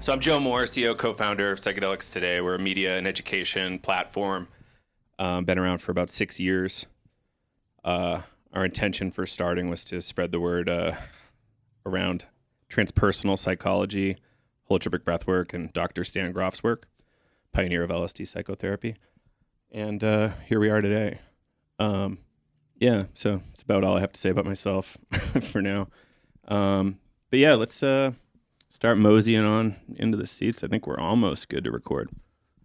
So I'm Joe Moore, CEO, co-founder of Psychedelics Today. We're a media and education platform. Been around for about 6 years. Our intention for starting was to spread the word around transpersonal psychology, holotropic breathwork, and Dr. Stan Groff's work, pioneer of LSD psychotherapy. And here we are today. Yeah, so it's about all I have to say about myself for now. But yeah, let's start moseying on into the seats. I think we're almost good to record.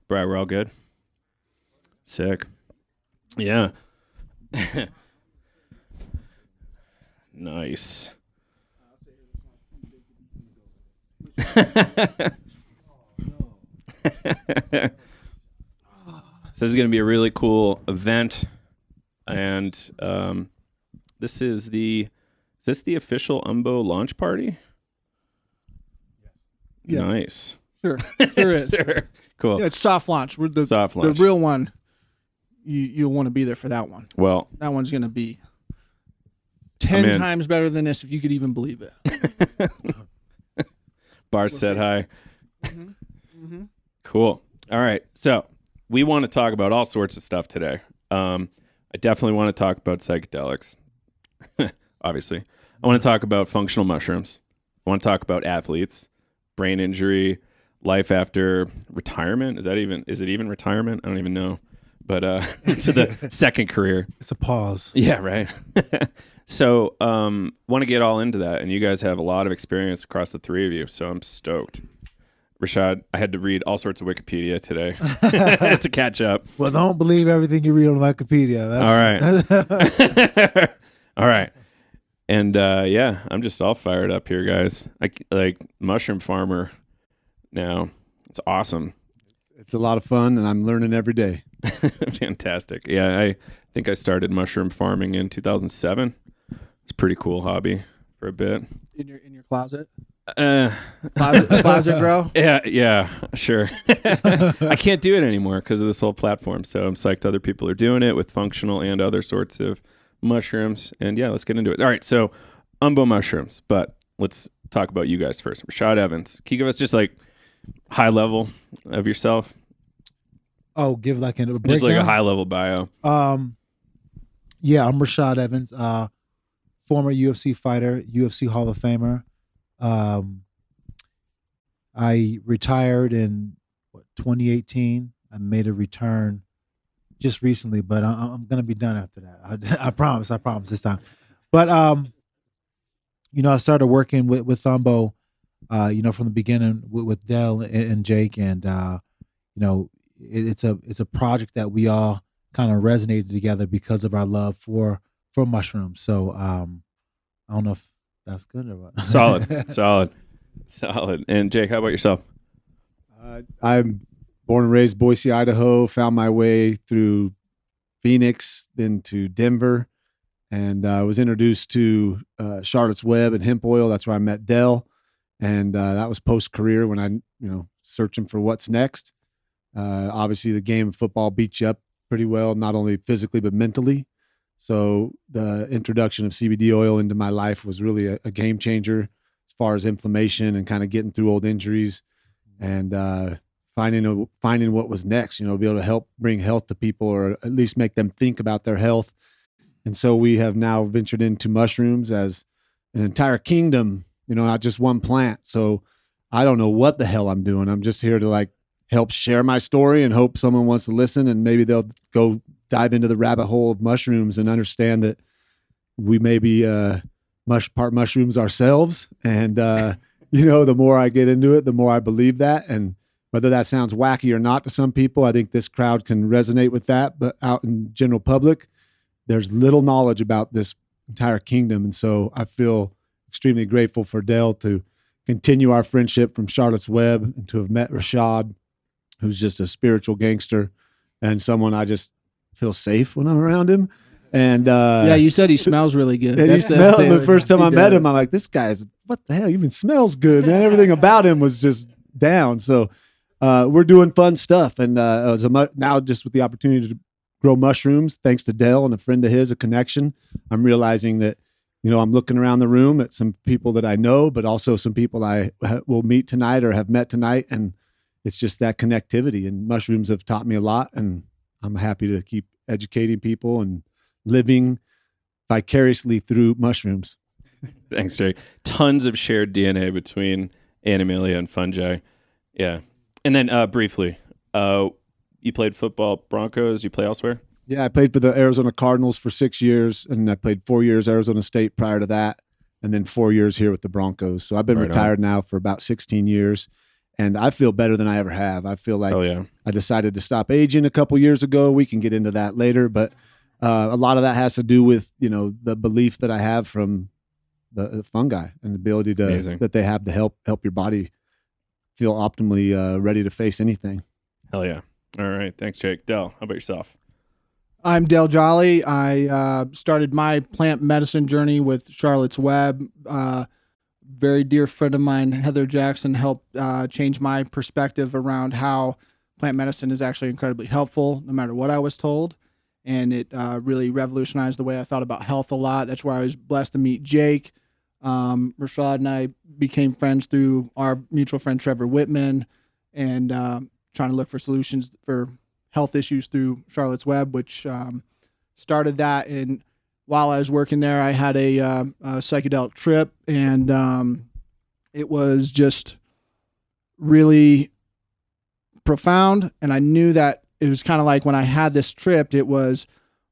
Brad, we're all good? Sick. Yeah. Nice. So this is going to be a really cool event, and this is the official Umbo launch party? Yeah. Nice. Sure is. Sure. Cool. Yeah, it's soft launch. We're the Soft launch. The real one. You'll want to be there for that one. Well, that one's going to be 10 times better than this, if you could even believe it. Bar set high. Mm-hmm. Mm-hmm. Cool. All right. So we want to talk about all sorts of stuff today. I definitely want to talk about psychedelics. Obviously. I want to talk about functional mushrooms. I want to talk about athletes, brain injury, life after retirement. Is it even retirement? I don't even know. But to the second career. It's a pause. Yeah, right. So want to get all into that. And you guys have a lot of experience across the three of you. So I'm stoked. Rashad, I had to read all sorts of Wikipedia today to catch up. Well, don't believe everything you read on Wikipedia. All right. All right. And yeah, I'm just all fired up here, guys. Like mushroom farmer now. It's awesome. It's a lot of fun, and I'm learning every day. Fantastic. Yeah, I think I started mushroom farming in 2007. It's a pretty cool hobby for a bit. In your closet? Closet grow? Yeah, sure. I can't do it anymore because of this whole platform. So I'm psyched other people are doing it with functional and other sorts of mushrooms. And yeah, let's get into it. All right, so Umbo Mushrooms, but let's talk about you guys first. Rashad Evans, can you give us just like high level of yourself? Oh, give like a breakdown? Just like a high level bio. Yeah, I'm Rashad Evans, former UFC fighter, UFC Hall of Famer. I retired in 2018. I made a return just recently, but I'm gonna be done after that. I promise this time. But I started working with Umbo, from the beginning with Dell and Jake, and it's a project that we all kind of resonated together because of our love for mushrooms. So I don't know if that's good or what. Solid. And Jake, how about yourself? I'm born and raised Boise, Idaho, found my way through Phoenix, then to Denver, and was introduced to Charlotte's Web and hemp oil. That's where I met Dell. And that was post-career when I, searching for what's next. Obviously, the game of football beats you up pretty well, not only physically, but mentally. So the introduction of CBD oil into my life was really a game changer as far as inflammation and kind of getting through old injuries and finding what was next, be able to help bring health to people or at least make them think about their health. And so we have now ventured into mushrooms as an entire kingdom, not just one plant. So I don't know what the hell I'm doing. I'm just here to help share my story and hope someone wants to listen, and maybe they'll go dive into the rabbit hole of mushrooms and understand that we may be part mushrooms ourselves. And, the more I get into it, the more I believe that. And whether that sounds wacky or not to some people, I think this crowd can resonate with that. But out in general public, there's little knowledge about this entire kingdom. And so I feel extremely grateful for Dell to continue our friendship from Charlotte's Web and to have met Rashad, who's just a spiritual gangster and someone I just feel safe when I'm around him. And yeah, you said he smells really good. And the first time I met him, I'm like, this guy what the hell? He even smells good, man. Everything about him was just down. So we're doing fun stuff. And now just with the opportunity to grow mushrooms, thanks to Dell and a friend of his, a connection, I'm realizing that I'm looking around the room at some people that I know, but also some people I will meet tonight or have met tonight. And it's just that connectivity, and mushrooms have taught me a lot, and I'm happy to keep educating people and living vicariously through mushrooms. Thanks, Jake. Tons of shared DNA between Animalia and fungi. Yeah. And then briefly, you played football, Broncos. You play elsewhere? Yeah, I played for the Arizona Cardinals for 6 years, and I played 4 years Arizona State prior to that, and then 4 years here with the Broncos. So I've been retired now for about 16 years, and I feel better than I ever have. I feel like I decided to stop aging a couple years ago. We can get into that later, but a lot of that has to do with the belief that I have from the fungi and the ability that they have to help your body feel optimally ready to face anything. Hell yeah. All right. Thanks, Jake. Del, how about yourself? I'm Del Jolly. I started my plant medicine journey with Charlotte's Web. Very dear friend of mine, Heather Jackson, helped change my perspective around how plant medicine is actually incredibly helpful, no matter what I was told. And it really revolutionized the way I thought about health a lot. That's where I was blessed to meet Jake. Rashad and I became friends through our mutual friend Trevor Whitman, and trying to look for solutions for health issues through Charlotte's Web, which started that. And while I was working there, I had a psychedelic trip, and it was just really profound. And I knew that it was kind of like when I had this trip, it was,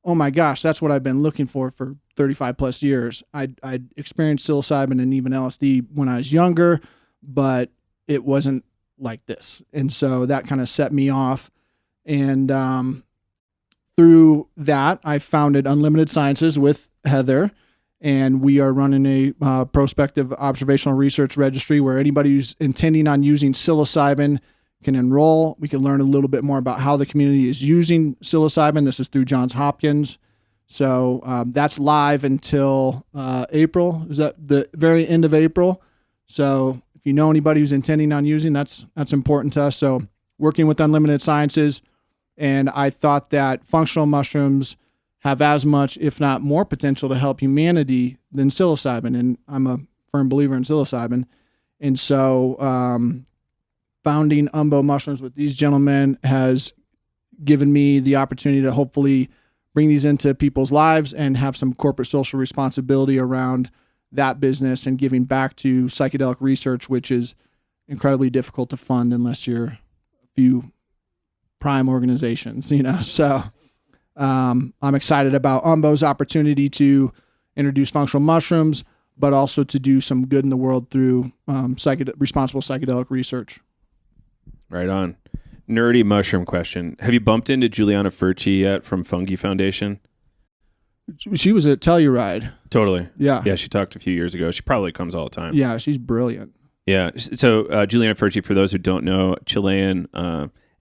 oh my gosh, that's what I've been looking for 35 plus years. I'd experienced psilocybin and even LSD when I was younger, but it wasn't like this. And so that kind of set me off. And through that, I founded Unlimited Sciences with Heather, and we are running a prospective observational research registry where anybody who's intending on using psilocybin can enroll. We can learn a little bit more about how the community is using psilocybin. This is through Johns Hopkins. So that's live until April. Is that the very end of April? So if you know anybody who's intending on using, that's important to us. So working with Unlimited Sciences, and I thought that functional mushrooms have as much, if not more, potential to help humanity than psilocybin. And I'm a firm believer in psilocybin. And so founding Umbo Mushrooms with these gentlemen has given me the opportunity to hopefully bring these into people's lives and have some corporate social responsibility around that business and giving back to psychedelic research, which is incredibly difficult to fund unless you're a few prime organizations, So I'm excited about Umbo's opportunity to introduce functional mushrooms, but also to do some good in the world through responsible psychedelic research. Right on. Nerdy mushroom question. Have you bumped into Juliana Furci yet from Fungi Foundation? She was at Telluride. Totally. Yeah. Yeah, she talked a few years ago. She probably comes all the time. Yeah, she's brilliant. Yeah. So Juliana Furci, for those who don't know, Chilean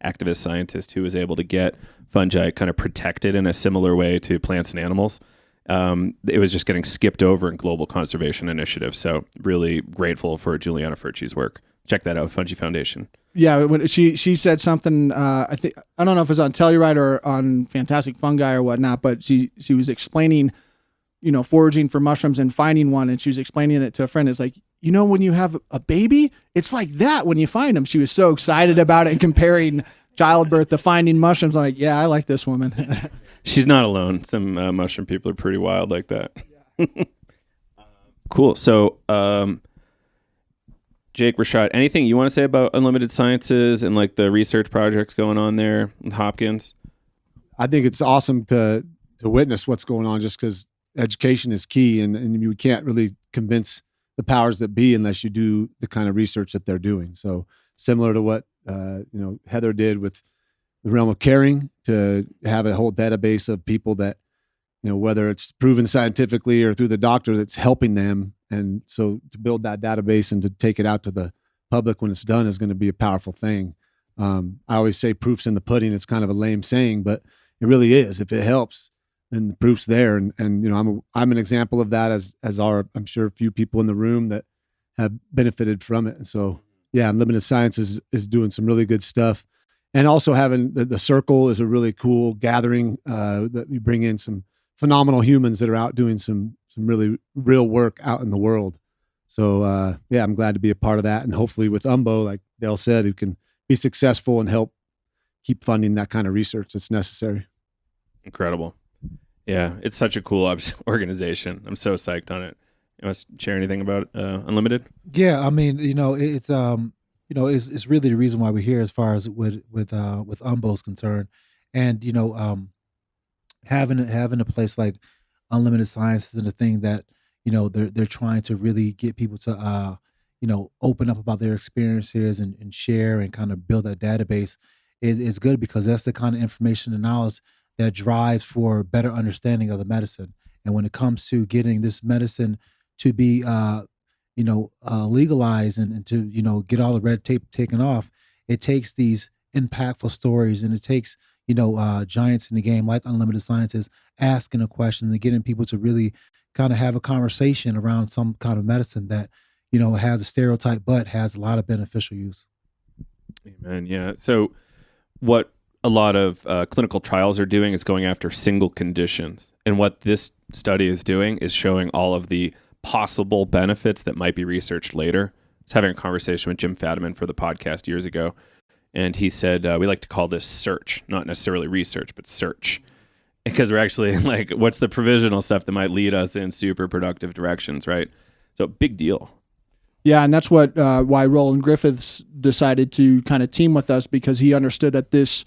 activist scientist who was able to get fungi kind of protected in a similar way to plants and animals. It was just getting skipped over in global conservation initiatives. So really grateful for Juliana Furci's work. Check that out, Fungi Foundation. Yeah, when she said something, I don't know if it was on Telluride or on Fantastic Fungi or whatnot, but she was explaining, foraging for mushrooms and finding one, and she was explaining it to a friend. It's like, when you have a baby, it's like that when you find them. She was so excited about it and comparing childbirth to finding mushrooms. I'm like, yeah, I like this woman. She's not alone. Some mushroom people are pretty wild like that. Cool. So, Jake, Rashad, anything you want to say about Unlimited Sciences and like the research projects going on there with Hopkins? I think it's awesome to witness what's going on, just because education is key, and you can't really convince the powers that be unless you do the kind of research that they're doing. So similar to what Heather did with the realm of caring, to have a whole database of people that, whether it's proven scientifically or through the doctor, that's helping them. And so to build that database and to take it out to the public when it's done is going to be a powerful thing. I always say proof's in the pudding. It's kind of a lame saying, but it really is. If it helps, then the proof's there. And I'm an example of that, as are, I'm sure, a few people in the room that have benefited from it. And so, yeah, Unlimited Science is doing some really good stuff. And also having the circle is a really cool gathering that we bring in some phenomenal humans that are out doing some really real work out in the world. So yeah, I'm glad to be a part of that, and hopefully with Umbo, like Dale said, who can be successful and help keep funding that kind of research that's necessary. Incredible. Yeah, it's such a cool organization. I'm so psyched on it. You want to share anything about Unlimited? Yeah, I mean, it's it's really the reason why we're here as far as with Umbo's concerned, and having a place like Unlimited Science is a thing that they're trying to really get people to open up about their experiences and share and kind of build that database is good, because that's the kind of information and knowledge that drives for better understanding of the medicine. And when it comes to getting this medicine to be legalized and to get all the red tape taken off, it takes these impactful stories, and it takes giants in the game like Unlimited Scientists asking the questions and getting people to really kind of have a conversation around some kind of medicine that has a stereotype but has a lot of beneficial use. Amen. Yeah. So what a lot of clinical trials are doing is going after single conditions, and what this study is doing is showing all of the possible benefits that might be researched later. I was having a conversation with Jim Fadiman for the podcast years ago, and he said we like to call this search, not necessarily research, but search, because we're actually like, what's the provisional stuff that might lead us in super productive directions, right? So big deal. Yeah, and that's what why Roland Griffiths decided to kind of team with us, because he understood that this,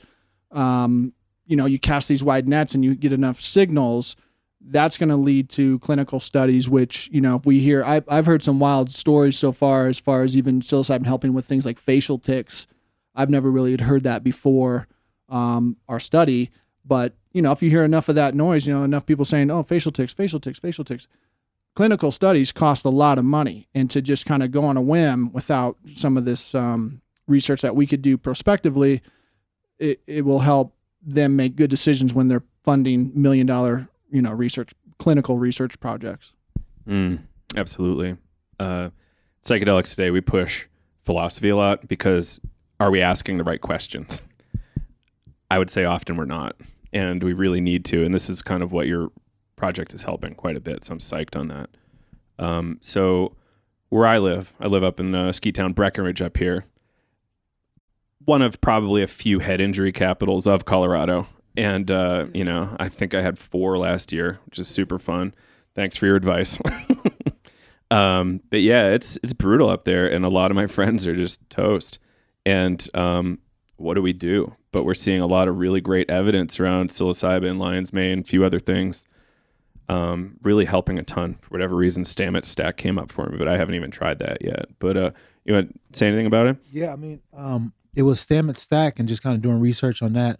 you cast these wide nets and you get enough signals, that's going to lead to clinical studies, which, if we hear, I've heard some wild stories so far as even psilocybin helping with things like facial tics. I've never really had heard that before our study, but, if you hear enough of that noise, enough people saying, oh, facial tics, clinical studies cost a lot of money, and to just kind of go on a whim without some of this research that we could do prospectively, it will help them make good decisions when they're funding $1 million, clinical research projects. Absolutely. Psychedelics today, we push philosophy a lot, because are we asking the right questions? I would say often we're not, and we really need to. And this is kind of what your project is helping quite a bit. So I'm psyched on that. So where I live up in ski town Breckenridge up here, one of probably a few head injury capitals of Colorado. And, I think I had 4 last year, which is super fun. Thanks for your advice. But yeah, it's brutal up there, and a lot of my friends are just toast. And what do we do? But we're seeing a lot of really great evidence around psilocybin, lion's mane, a few other things, really helping a ton. For whatever reason, Stamet stack came up for me, but I haven't even tried that yet. But you want to say anything about it? Yeah, I mean, it was Stamet stack, and just kind of doing research on that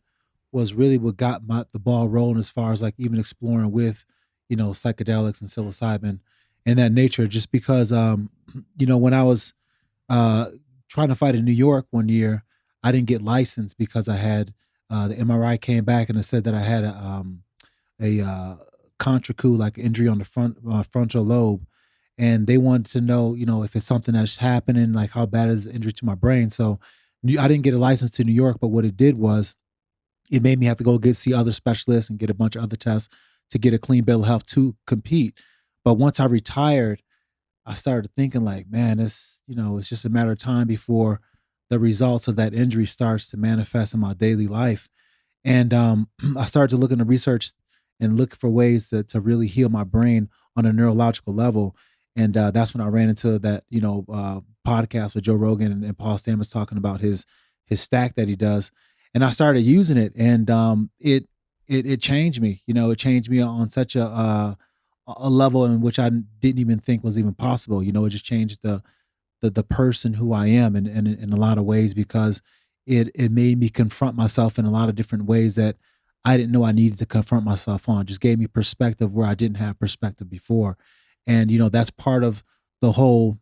was really what got the ball rolling, as far as like even exploring with, psychedelics and psilocybin and that nature. Just because, when I was trying to fight in New York one year, I didn't get licensed because I had the MRI came back and it said that I had a contracture, like injury on the frontal lobe, and they wanted to know, if it's something that's happening, like how bad is the injury to my brain. So I didn't get a license to New York, but what it did was it made me have to go see other specialists and get a bunch of other tests to get a clean bill of health to compete. But once I retired, I started thinking like, man, it's just a matter of time before the results of that injury starts to manifest in my daily life. And I started to look into research and look for ways to really heal my brain on a neurological level. And that's when I ran into that, podcast with Joe Rogan and Paul Stamets talking about his stack that he does. And I started using it, and it changed me. It changed me on such a level in which I didn't even think was even possible. It just changed the person who I am in a lot of ways, because it made me confront myself in a lot of different ways that I didn't know I needed to confront myself on. It just gave me perspective where I didn't have perspective before. And, that's part of the whole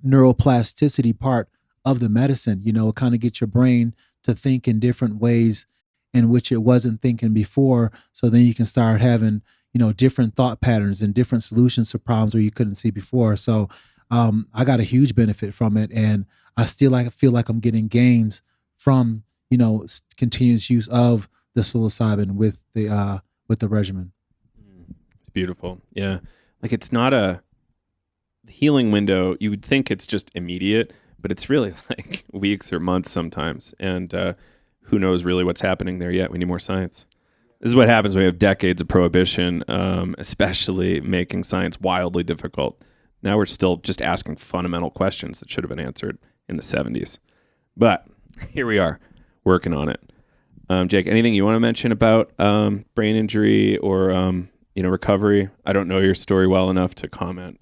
neuroplasticity part of the medicine. It kind of gets your brain to think in different ways in which it wasn't thinking before. So then you can start having, different thought patterns and different solutions to problems where you couldn't see before. So I got a huge benefit from it. And I still feel like I'm getting gains from, continuous use of the psilocybin with the regimen. beautiful. Yeah. Like it's not a healing window. You would think it's just immediate, but it's really like weeks or months sometimes. And who knows really what's happening there yet. We need more science. This is what happens when we have decades of prohibition, especially making science wildly difficult. Now we're still just asking fundamental questions that should have been answered in the 70s. But here we are working on it. Jake, anything you want to mention about brain injury or recovery? I don't know your story well enough to comment.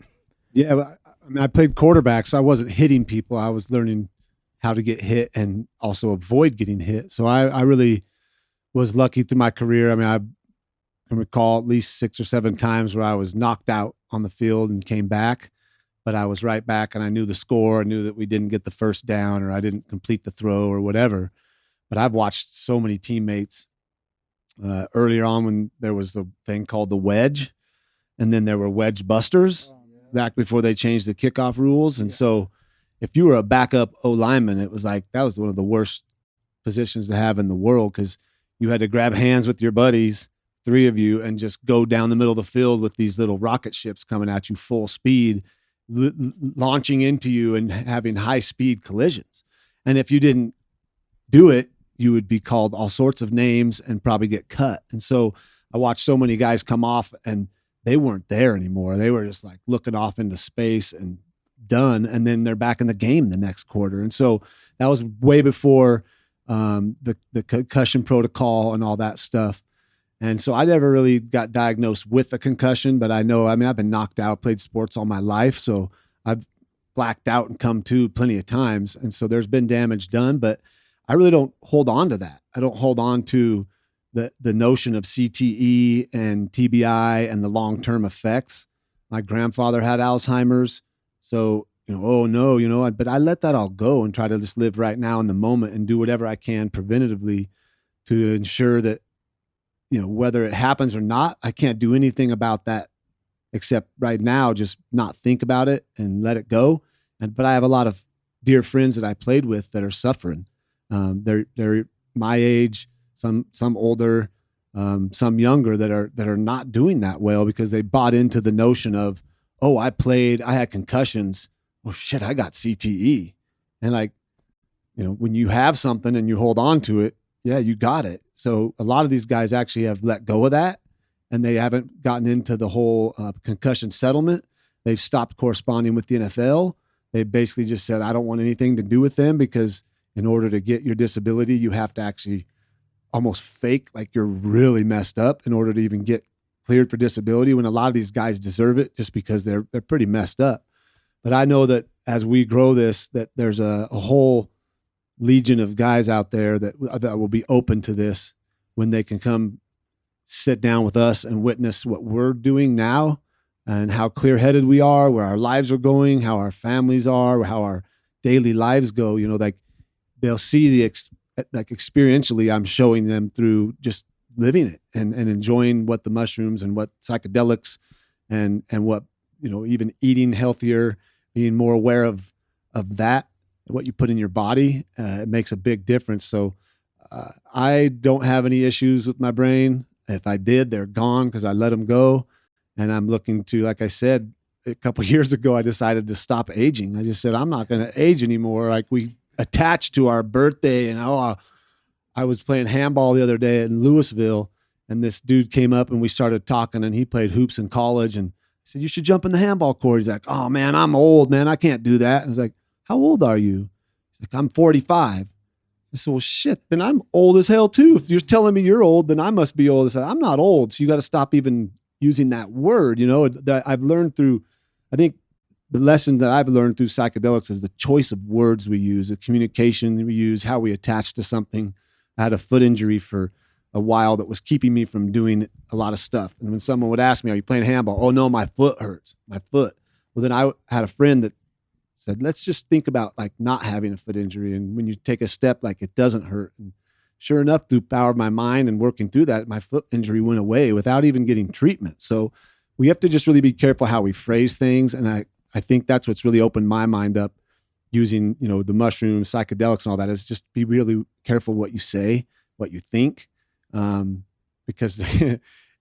Yeah, I played quarterback, so I wasn't hitting people. I was learning how to get hit and also avoid getting hit. So I really was lucky through my career. I mean, I can recall at least 6 or 7 times where I was knocked out on the field and came back, but I was right back and I knew the score. I knew that we didn't get the first down or I didn't complete the throw or whatever. But I've watched so many teammates earlier on when there was a thing called the wedge, and then there were wedge busters back before they changed the kickoff rules. And so if you were a backup O lineman, it was like that was one of the worst positions to have in the world because you had to grab hands with your buddies, 3 of you, and just go down the middle of the field with these little rocket ships coming at you full speed, launching into you and having high speed collisions. And if you didn't do it, you would be called all sorts of names and probably get cut. And so I watched so many guys come off and they weren't there anymore. They were just like looking off into space and done. And then they're back in the game the next quarter. And so that was way before the concussion protocol and all that stuff. And so I never really got diagnosed with a concussion, but I've been knocked out, played sports all my life. So I've blacked out and come to plenty of times. And so there's been damage done, but I really don't hold on to that. I don't hold on to the notion of CTE and TBI and the long-term effects. My grandfather had Alzheimer's. So, but I let that all go and try to just live right now in the moment and do whatever I can preventatively to ensure that, whether it happens or not, I can't do anything about that except right now, just not think about it and let it go. But I have a lot of dear friends that I played with that are suffering. They're my age, some older, some younger that are not doing that well because they bought into the notion of, oh, I had concussions. Oh shit, I got CTE. And when you have something and you hold on to it, yeah, you got it. So a lot of these guys actually have let go of that and they haven't gotten into the whole concussion settlement. They've stopped corresponding with the NFL. They basically just said, I don't want anything to do with them because in order to get your disability, you have to actually almost fake like you're really messed up in order to even get cleared for disability, when a lot of these guys deserve it just because they're pretty messed up. But I know that as we grow this, that there's a whole legion of guys out there that will be open to this when they can come sit down with us and witness what we're doing now and how clear-headed we are, where our lives are going, how our families are, how our daily lives go. They'll see experientially I'm showing them through just living it and enjoying what the mushrooms and what psychedelics and what, even eating healthier, being more aware of that, what you put in your body, it makes a big difference. So I don't have any issues with my brain. If I did, they're gone because I let them go. And I'm looking to, like I said, a couple of years ago, I decided to stop aging. I just said, I'm not going to age anymore. Like we attached to our birthday. And I was playing handball the other day in Louisville, and this dude came up and we started talking, and he played hoops in college. And I said, you should jump in the handball court. He's like, oh man, I'm old, man. I can't do that. And I was like, how old are you? He's like, I'm 45. I said, well, shit, then I'm old as hell too. If you're telling me you're old, then I must be old. I said, I'm not old. So you got to stop even using that word, that I've learned through, I think the lesson that I've learned through psychedelics is the choice of words we use, the communication we use, how we attach to something. I had a foot injury for a while that was keeping me from doing a lot of stuff. And when someone would ask me, are you playing handball? Oh no, my foot hurts, my foot. Well, then I had a friend that said, let's just think about like not having a foot injury. And when you take a step, like it doesn't hurt. And sure enough, through power of my mind and working through that, my foot injury went away without even getting treatment. So we have to just really be careful how we phrase things. And I think that's what's really opened my mind up using, the mushrooms, psychedelics and all that, is just be really careful what you say, what you think. Because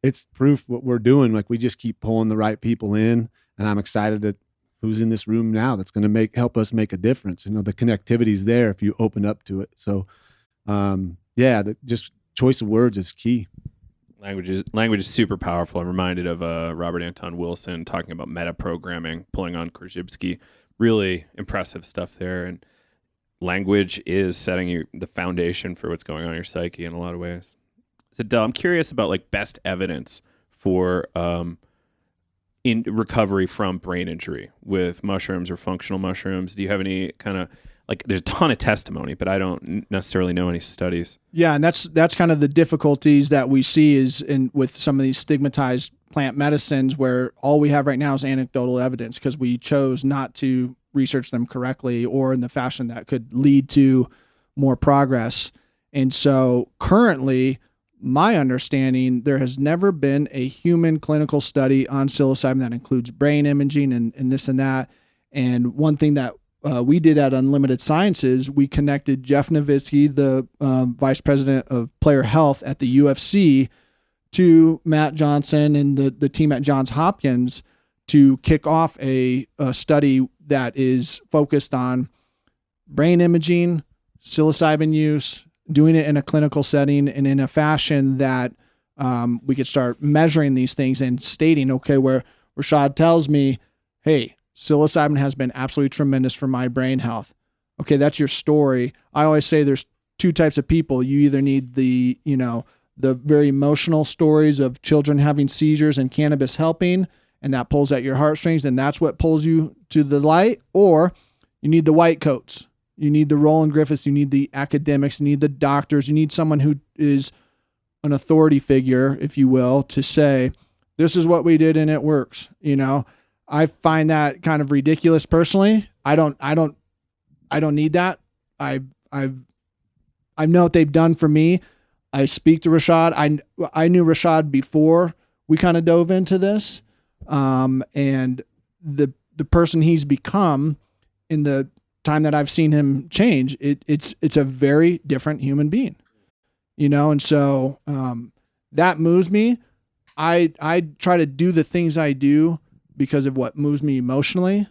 it's proof what we're doing. Like we just keep pulling the right people in, and I'm excited that who's in this room now that's going to help us make a difference. You know, the connectivity is there if you open up to it. So, just choice of words is key. Language is super powerful. I'm reminded of Robert Anton Wilson talking about meta-programming, pulling on Cordyceps. Really impressive stuff there. And language is setting the foundation for what's going on in your psyche in a lot of ways. So, Del, I'm curious about like best evidence for in recovery from brain injury with mushrooms or functional mushrooms. Do you have any kind of like, there's a ton of testimony, but I don't necessarily know any studies. Yeah, and that's kind of the difficulties that we see is with some of these stigmatized plant medicines where all we have right now is anecdotal evidence because we chose not to research them correctly or in the fashion that could lead to more progress. And so currently, my understanding, there has never been a human clinical study on psilocybin that includes brain imaging and this and that. And one thing that we did at Unlimited Sciences, we connected Jeff Nowitzki, the vice president of player health at the UFC, to Matt Johnson and the team at Johns Hopkins to kick off a study that is focused on brain imaging, psilocybin use, doing it in a clinical setting and in a fashion that we could start measuring these things and stating, okay, where Rashad tells me, hey, psilocybin has been absolutely tremendous for my brain health. Okay, that's your story. I always say there's two types of people. You either need the very emotional stories of children having seizures and cannabis helping, and that pulls at your heartstrings, and that's what pulls you to the light, or you need the white coats. You need the Roland Griffiths. You need the academics. You need the doctors. You need someone who is an authority figure, if you will, to say, this is what we did and it works. I find that kind of ridiculous personally. I don't need that. I know what they've done for me. I speak to Rashad. I knew Rashad before we kind of dove into this. And the person he's become in the time that I've seen him change, it's a very different human being, and so that moves me. I try to do the things I do because of what moves me emotionally,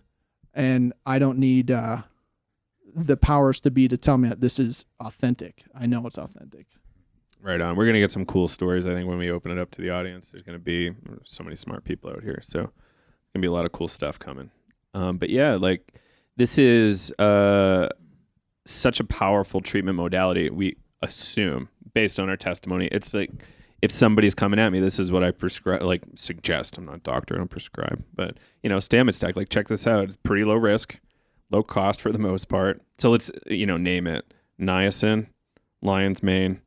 and I don't need the powers to be to tell me that this is authentic. I know it's authentic. Right on. We're going to get some cool stories, I think, when we open it up to the audience. There's going to be so many smart people out here, so there's going to be a lot of cool stuff coming. But yeah, like this is such a powerful treatment modality. We assume, based on our testimony, it's like if somebody's coming at me, this is what I prescribe, like suggest. I'm not a doctor, I don't prescribe. But, Stamet stack, like check this out. It's pretty low risk, low cost for the most part. So let's, name it. Niacin, lion's mane,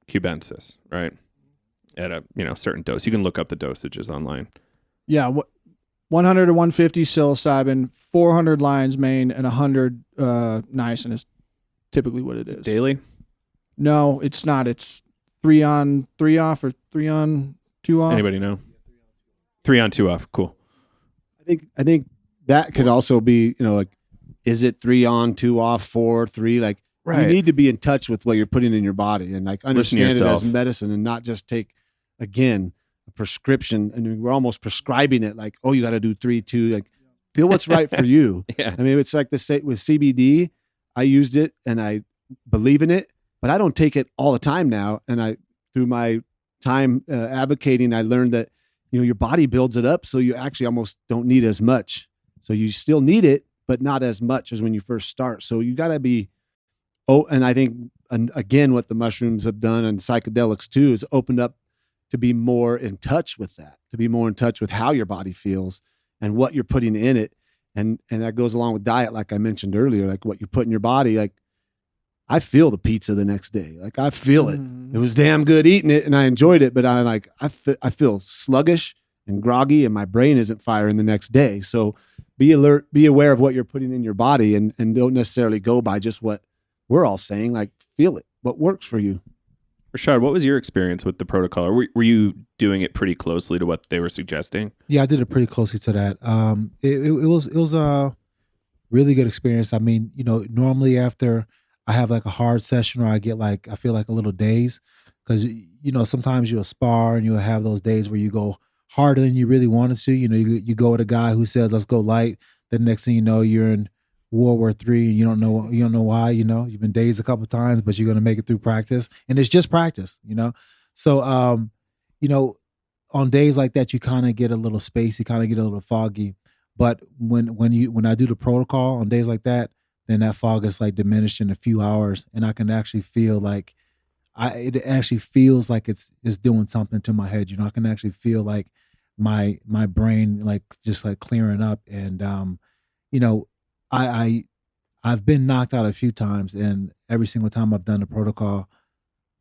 cubensis, right? At a, certain dose. You can look up the dosages online. Yeah, 100 to 150 psilocybin, 400 lion's mane, and 100 niacin is typically what it is. Daily? No, it's not. It's 3 on 3 off or 3 on 2 off. Anybody know? 3 on 2 off. Cool. I think that could also be, like, is it 3 on 2 off, 4, 3? Like, right. You need to be in touch with what you're putting in your body and like understand it as medicine and not just take, again, a prescription. And we're almost prescribing it like, oh, you got to do 3, 2. Like, feel what's right for you. Yeah. I mean, it's like with CBD. I used it and I believe in it, but I don't take it all the time now. And through my time advocating, I learned that, your body builds it up. So you actually almost don't need as much. So you still need it, but not as much as when you first start. So you got to be, and I think, and again, what the mushrooms have done and psychedelics too, is opened up to be more in touch with that, to be more in touch with how your body feels and what you're putting in it. And that goes along with diet, like I mentioned earlier, like what you put in your body. Like, I feel the pizza the next day. Like, I feel it. It was damn good eating it and I enjoyed it, but I'm like, I feel sluggish and groggy and my brain isn't firing the next day. So be alert, be aware of what you're putting in your body and don't necessarily go by just what we're all saying. Like, feel it, what works for you. Rashad, what was your experience with the protocol? Or were you doing it pretty closely to what they were suggesting? Yeah, I did it pretty closely to that. It was a really good experience. I mean, normally after I have like a hard session or I feel like a little dazed because sometimes you'll spar and you'll have those days where you go harder than you really wanted to. You go with a guy who says let's go light. The next thing you know, you're in World War III and you don't know why. You've been dazed a couple of times, but you're gonna make it through practice, and it's just practice. So on days like that, you kind of get a little spacey, you kind of get a little foggy. But when I do the protocol on days like that, then that fog is like diminished in a few hours, and I can actually feel like it actually feels like it's doing something to my head. I can actually feel like my brain like just like clearing up, and I've been knocked out a few times, and every single time I've done the protocol,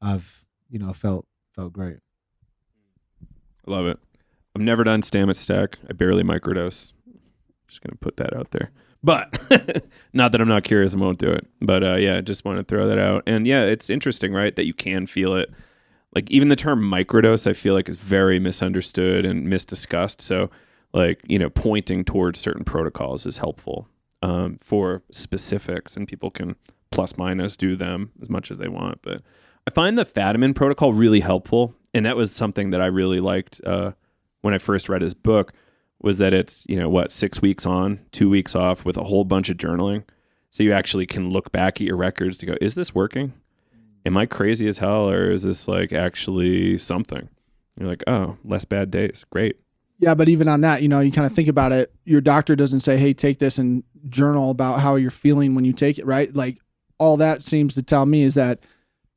I've felt great. I love it. I've never done Stamet stack. I barely microdose. Just gonna put that out there. But not that I'm not curious and won't do it. But yeah, just want to throw that out. And yeah, it's interesting, right? That you can feel it. Like even the term microdose, I feel like is very misunderstood and misdiscussed. So like, pointing towards certain protocols is helpful for specifics, and people can plus minus do them as much as they want. But I find the Fadiman protocol really helpful. And that was something that I really liked when I first read his book, was that it's, 6 weeks on, 2 weeks off with a whole bunch of journaling. So you actually can look back at your records to go, is this working? Am I crazy as hell? Or is this like actually something? You're like, oh, less bad days. Great. Yeah, but even on that, you kind of think about it. Your doctor doesn't say, hey, take this and journal about how you're feeling when you take it, right? Like all that seems to tell me is that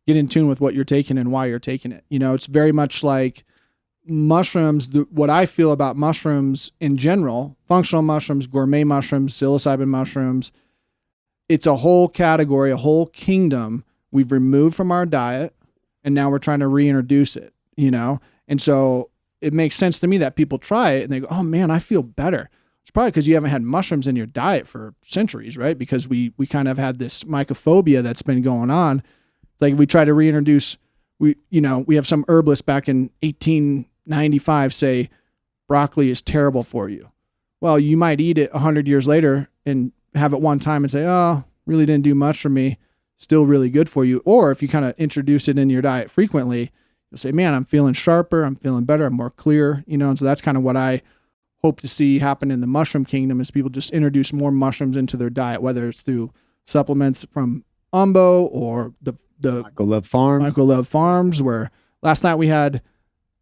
get in tune with what you're taking and why you're taking it. It's very much like mushrooms. What I feel about mushrooms in general, functional mushrooms, gourmet mushrooms, psilocybin mushrooms, it's a whole category, a whole kingdom we've removed from our diet, and now we're trying to reintroduce it, And so it makes sense to me that people try it and they go, oh man, I feel better. It's probably because you haven't had mushrooms in your diet for centuries, right? Because we kind of had this mycophobia that's been going on. It's like we try to reintroduce, we have some herbalists back in 1895 say broccoli is terrible for you. Well, you might eat it 100 years later and have it one time and say, oh, really didn't do much for me. Still really good for you. Or if you kind of introduce it in your diet frequently, you'll say, man, I'm feeling sharper. I'm feeling better. I'm more clear, And so that's kind of what I hope to see happen in the mushroom kingdom is people just introduce more mushrooms into their diet, whether it's through supplements from Umbo or the Michael Love Farms, where last night we had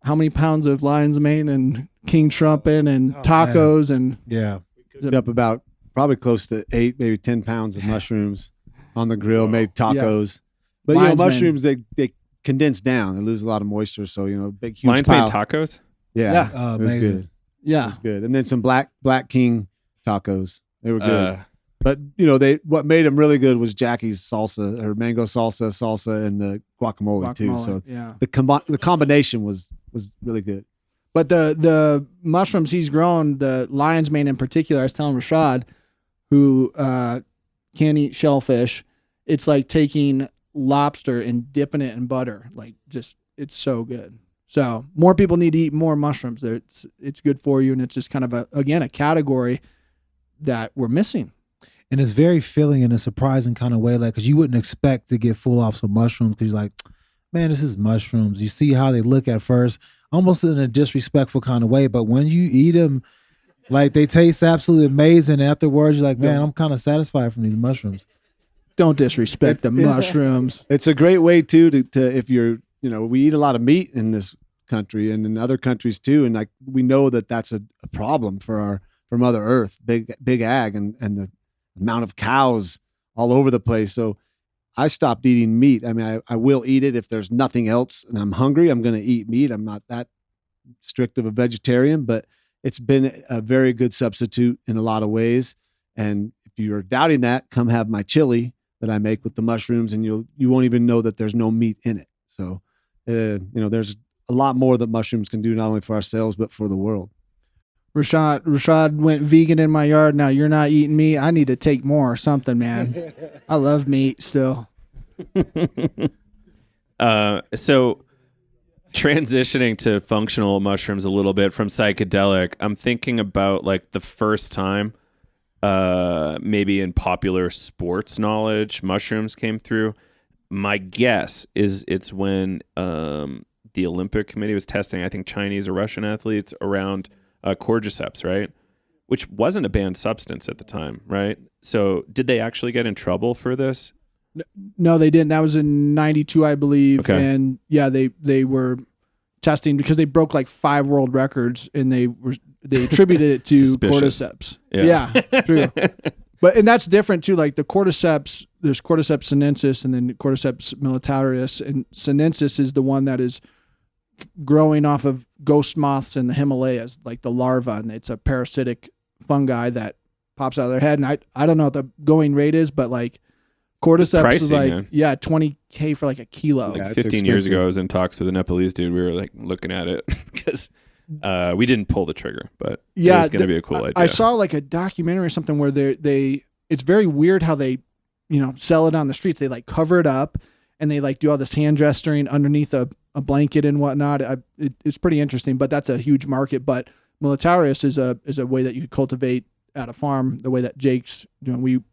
how many pounds of lion's mane and king trumpet and tacos, man. And yeah, we cooked up about probably close to 8, maybe 10 pounds of mushrooms on the grill, made tacos. Yeah. But lion's mushrooms they condense down, they lose a lot of moisture, so big huge lion's mane tacos. Yeah, it was good. Yeah, it was good. And then some black king tacos, they were good. But what made them really good was Jackie's salsa, or mango salsa, and the guacamole too. So yeah, the combination was really good. But the mushrooms he's grown, the lion's mane in particular, I was telling Rashad, who can't eat shellfish, it's like taking lobster and dipping it in butter. Like just, it's so good. So more people need to eat more mushrooms. It's good for you, and it's just kind of a category that we're missing. And it's very filling in a surprising kind of way, like, because you wouldn't expect to get full off some mushrooms, because you're like, man, this is mushrooms. You see how they look at first, almost in a disrespectful kind of way, but when you eat them, like, they taste absolutely amazing. Afterwards, you're like, man, I'm kind of satisfied from these mushrooms. Don't disrespect the mushrooms. It's a great way too to if you're, we eat a lot of meat in this country and in other countries too, and like we know that that's a problem for Mother Earth, big ag, and the amount of cows all over the place. So I stopped eating meat. I mean, I will eat it if there's nothing else and I'm hungry. I'm going to eat meat. I'm not that strict of a vegetarian, but it's been a very good substitute in a lot of ways. And if you're doubting that, come have my chili that I make with the mushrooms, and you won't even know that there's no meat in it. So, there's a lot more that mushrooms can do, not only for ourselves, but for the world. Rashad went vegan in my yard. Now you're not eating meat. I need to take more or something, man. I love meat still. So transitioning to functional mushrooms a little bit from psychedelic, I'm thinking about like the first time maybe in popular sports knowledge mushrooms came through. my guess is it's when the Olympic Committee was testing, I think, Chinese or Russian athletes around cordyceps, right? Which wasn't a banned substance at the time, right? So did they actually get in trouble for this? No, they didn't. That was in 92, I believe. Okay. And yeah, they were testing because they broke like 5 world records, and they attributed it to Suspicious. cordyceps. Yeah. Yeah, true. And that's different too. Like the cordyceps, there's Cordyceps Sinensis and then Cordyceps militaris, and Sinensis is the one that is growing off of ghost moths in the Himalayas, like the larva, and it's a parasitic fungi that pops out of their head. And I don't know what the going rate is, but like cordyceps Pricey, is like, man. yeah, $20K for like a kilo. Yeah, Like it's 15 years expensive. ago, I was in talks with a Nepalese dude. We were like looking at it because we didn't pull the trigger, but it was going to be a cool idea. I saw like a documentary or something where they it's very weird how they, sell it on the streets. They like cover it up and they like do all this hand gesturing underneath a blanket and whatnot. It's pretty interesting, but that's a huge market. But militaris is a way that you could cultivate at a farm, the way that Jake's doing.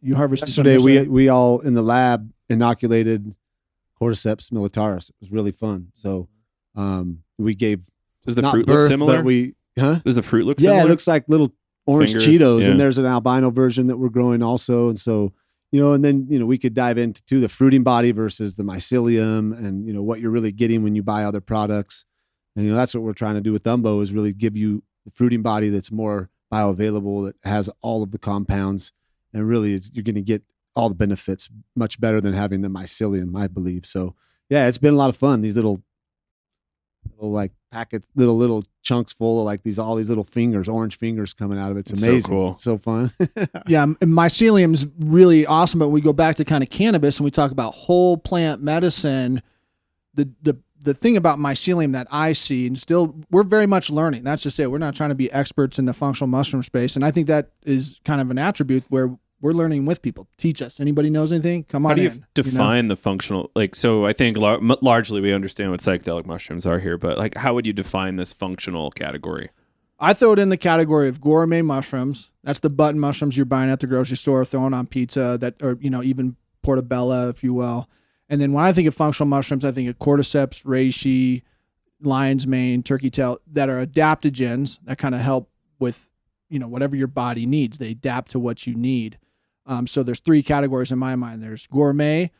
You harvested Yesterday, some we all in the lab inoculated Cordyceps militaris. It was really fun. So we gave Does the not fruit birth, look similar? but we Does the fruit look yeah, similar? it looks like little orange Fingers, Cheetos, yeah. and there's an albino version that we're growing also. And so, and then we could dive into the fruiting body versus the mycelium, and what you're really getting when you buy other products. And that's what we're trying to do with Umbo, is really give you the fruiting body that's more bioavailable, that has all of the compounds, and really you're going to get all the benefits much better than having the mycelium, I believe. So yeah, it's been a lot of fun. These little like packets, little chunks full of like all these little fingers, orange fingers coming out of it. It's It's so amazing. cool. It's so fun. Yeah, and mycelium's really awesome, but we go back to kind of cannabis and we talk about whole plant medicine. The thing about mycelium that I see, and still we're very much learning. That's just it. We're not trying to be experts in the functional mushroom space, and I think that is kind of an attribute where we're learning with people. Teach us. Anybody knows anything? Come on How do you in. define the functional? Like, so I think largely we understand what psychedelic mushrooms are here, but like, how would you define this functional category? I throw it in the category of gourmet mushrooms. That's the button mushrooms you're buying at the grocery store, throwing on pizza, or even portobello, if you will. And then when I think of functional mushrooms, I think of cordyceps, reishi, lion's mane, turkey tail, that are adaptogens that kind of help with whatever your body needs. They adapt to what you need. So there's 3 categories in my mind. There's gourmet,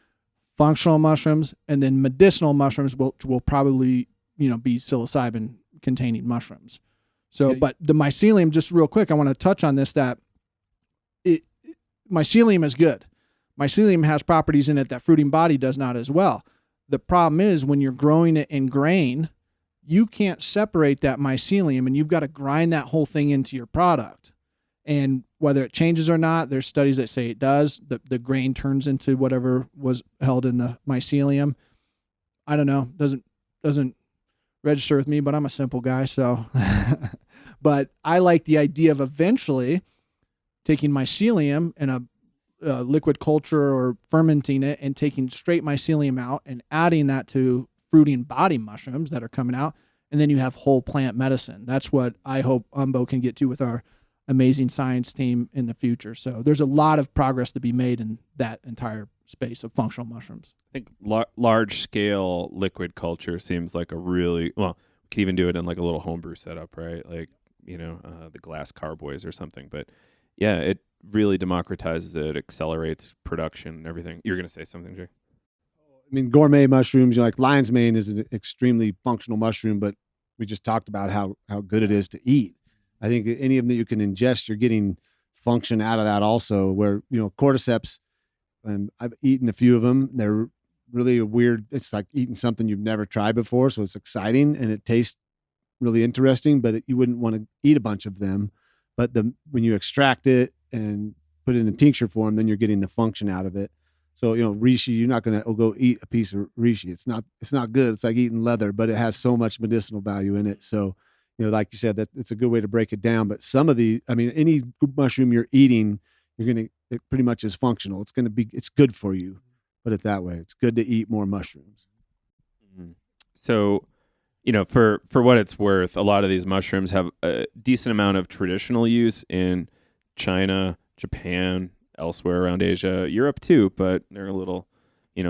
functional mushrooms, and then medicinal mushrooms, which will probably be psilocybin containing mushrooms. So, but the mycelium, just real quick, I want to touch on this, that mycelium is good. Mycelium has properties in it that fruiting body does not as well. The problem is when you're growing it in grain, you can't separate that mycelium, and you've got to grind that whole thing into your product. And whether it changes or not, there's studies that say it does. The grain turns into whatever was held in the mycelium. I don't know. Doesn't register with me, but I'm a simple guy. So, but I like the idea of eventually taking mycelium in a liquid culture or fermenting it and taking straight mycelium out and adding that to fruiting body mushrooms that are coming out. And then you have whole plant medicine. That's what I hope Umbo can get to with our amazing science team in the future. So there's a lot of progress to be made in that entire space of functional mushrooms. I think large scale liquid culture seems like a really, well, we could even do it in like a little homebrew setup, right? Like, the glass carboys or something. But yeah, it really democratizes it, accelerates production and everything. You're going to say something, Jay? I mean, gourmet mushrooms, like lion's mane is an extremely functional mushroom, but we just talked about how good it is to eat. I think any of them that you can ingest, you're getting function out of that also, where, cordyceps, and I've eaten a few of them. They're really weird. It's like eating something you've never tried before. So it's exciting and it tastes really interesting, but you wouldn't want to eat a bunch of them. But when you extract it and put it in a tincture form, then you're getting the function out of it. So, reishi, you're not going to go eat a piece of reishi. It's not good. It's like eating leather, but it has so much medicinal value in it. So, like you said, that it's a good way to break it down. But some of any mushroom you're eating, it pretty much is functional. It's good for you. Put it that way. It's good to eat more mushrooms. Mm-hmm. So, for what it's worth, a lot of these mushrooms have a decent amount of traditional use in China, Japan, elsewhere around Asia, Europe too, but they're a little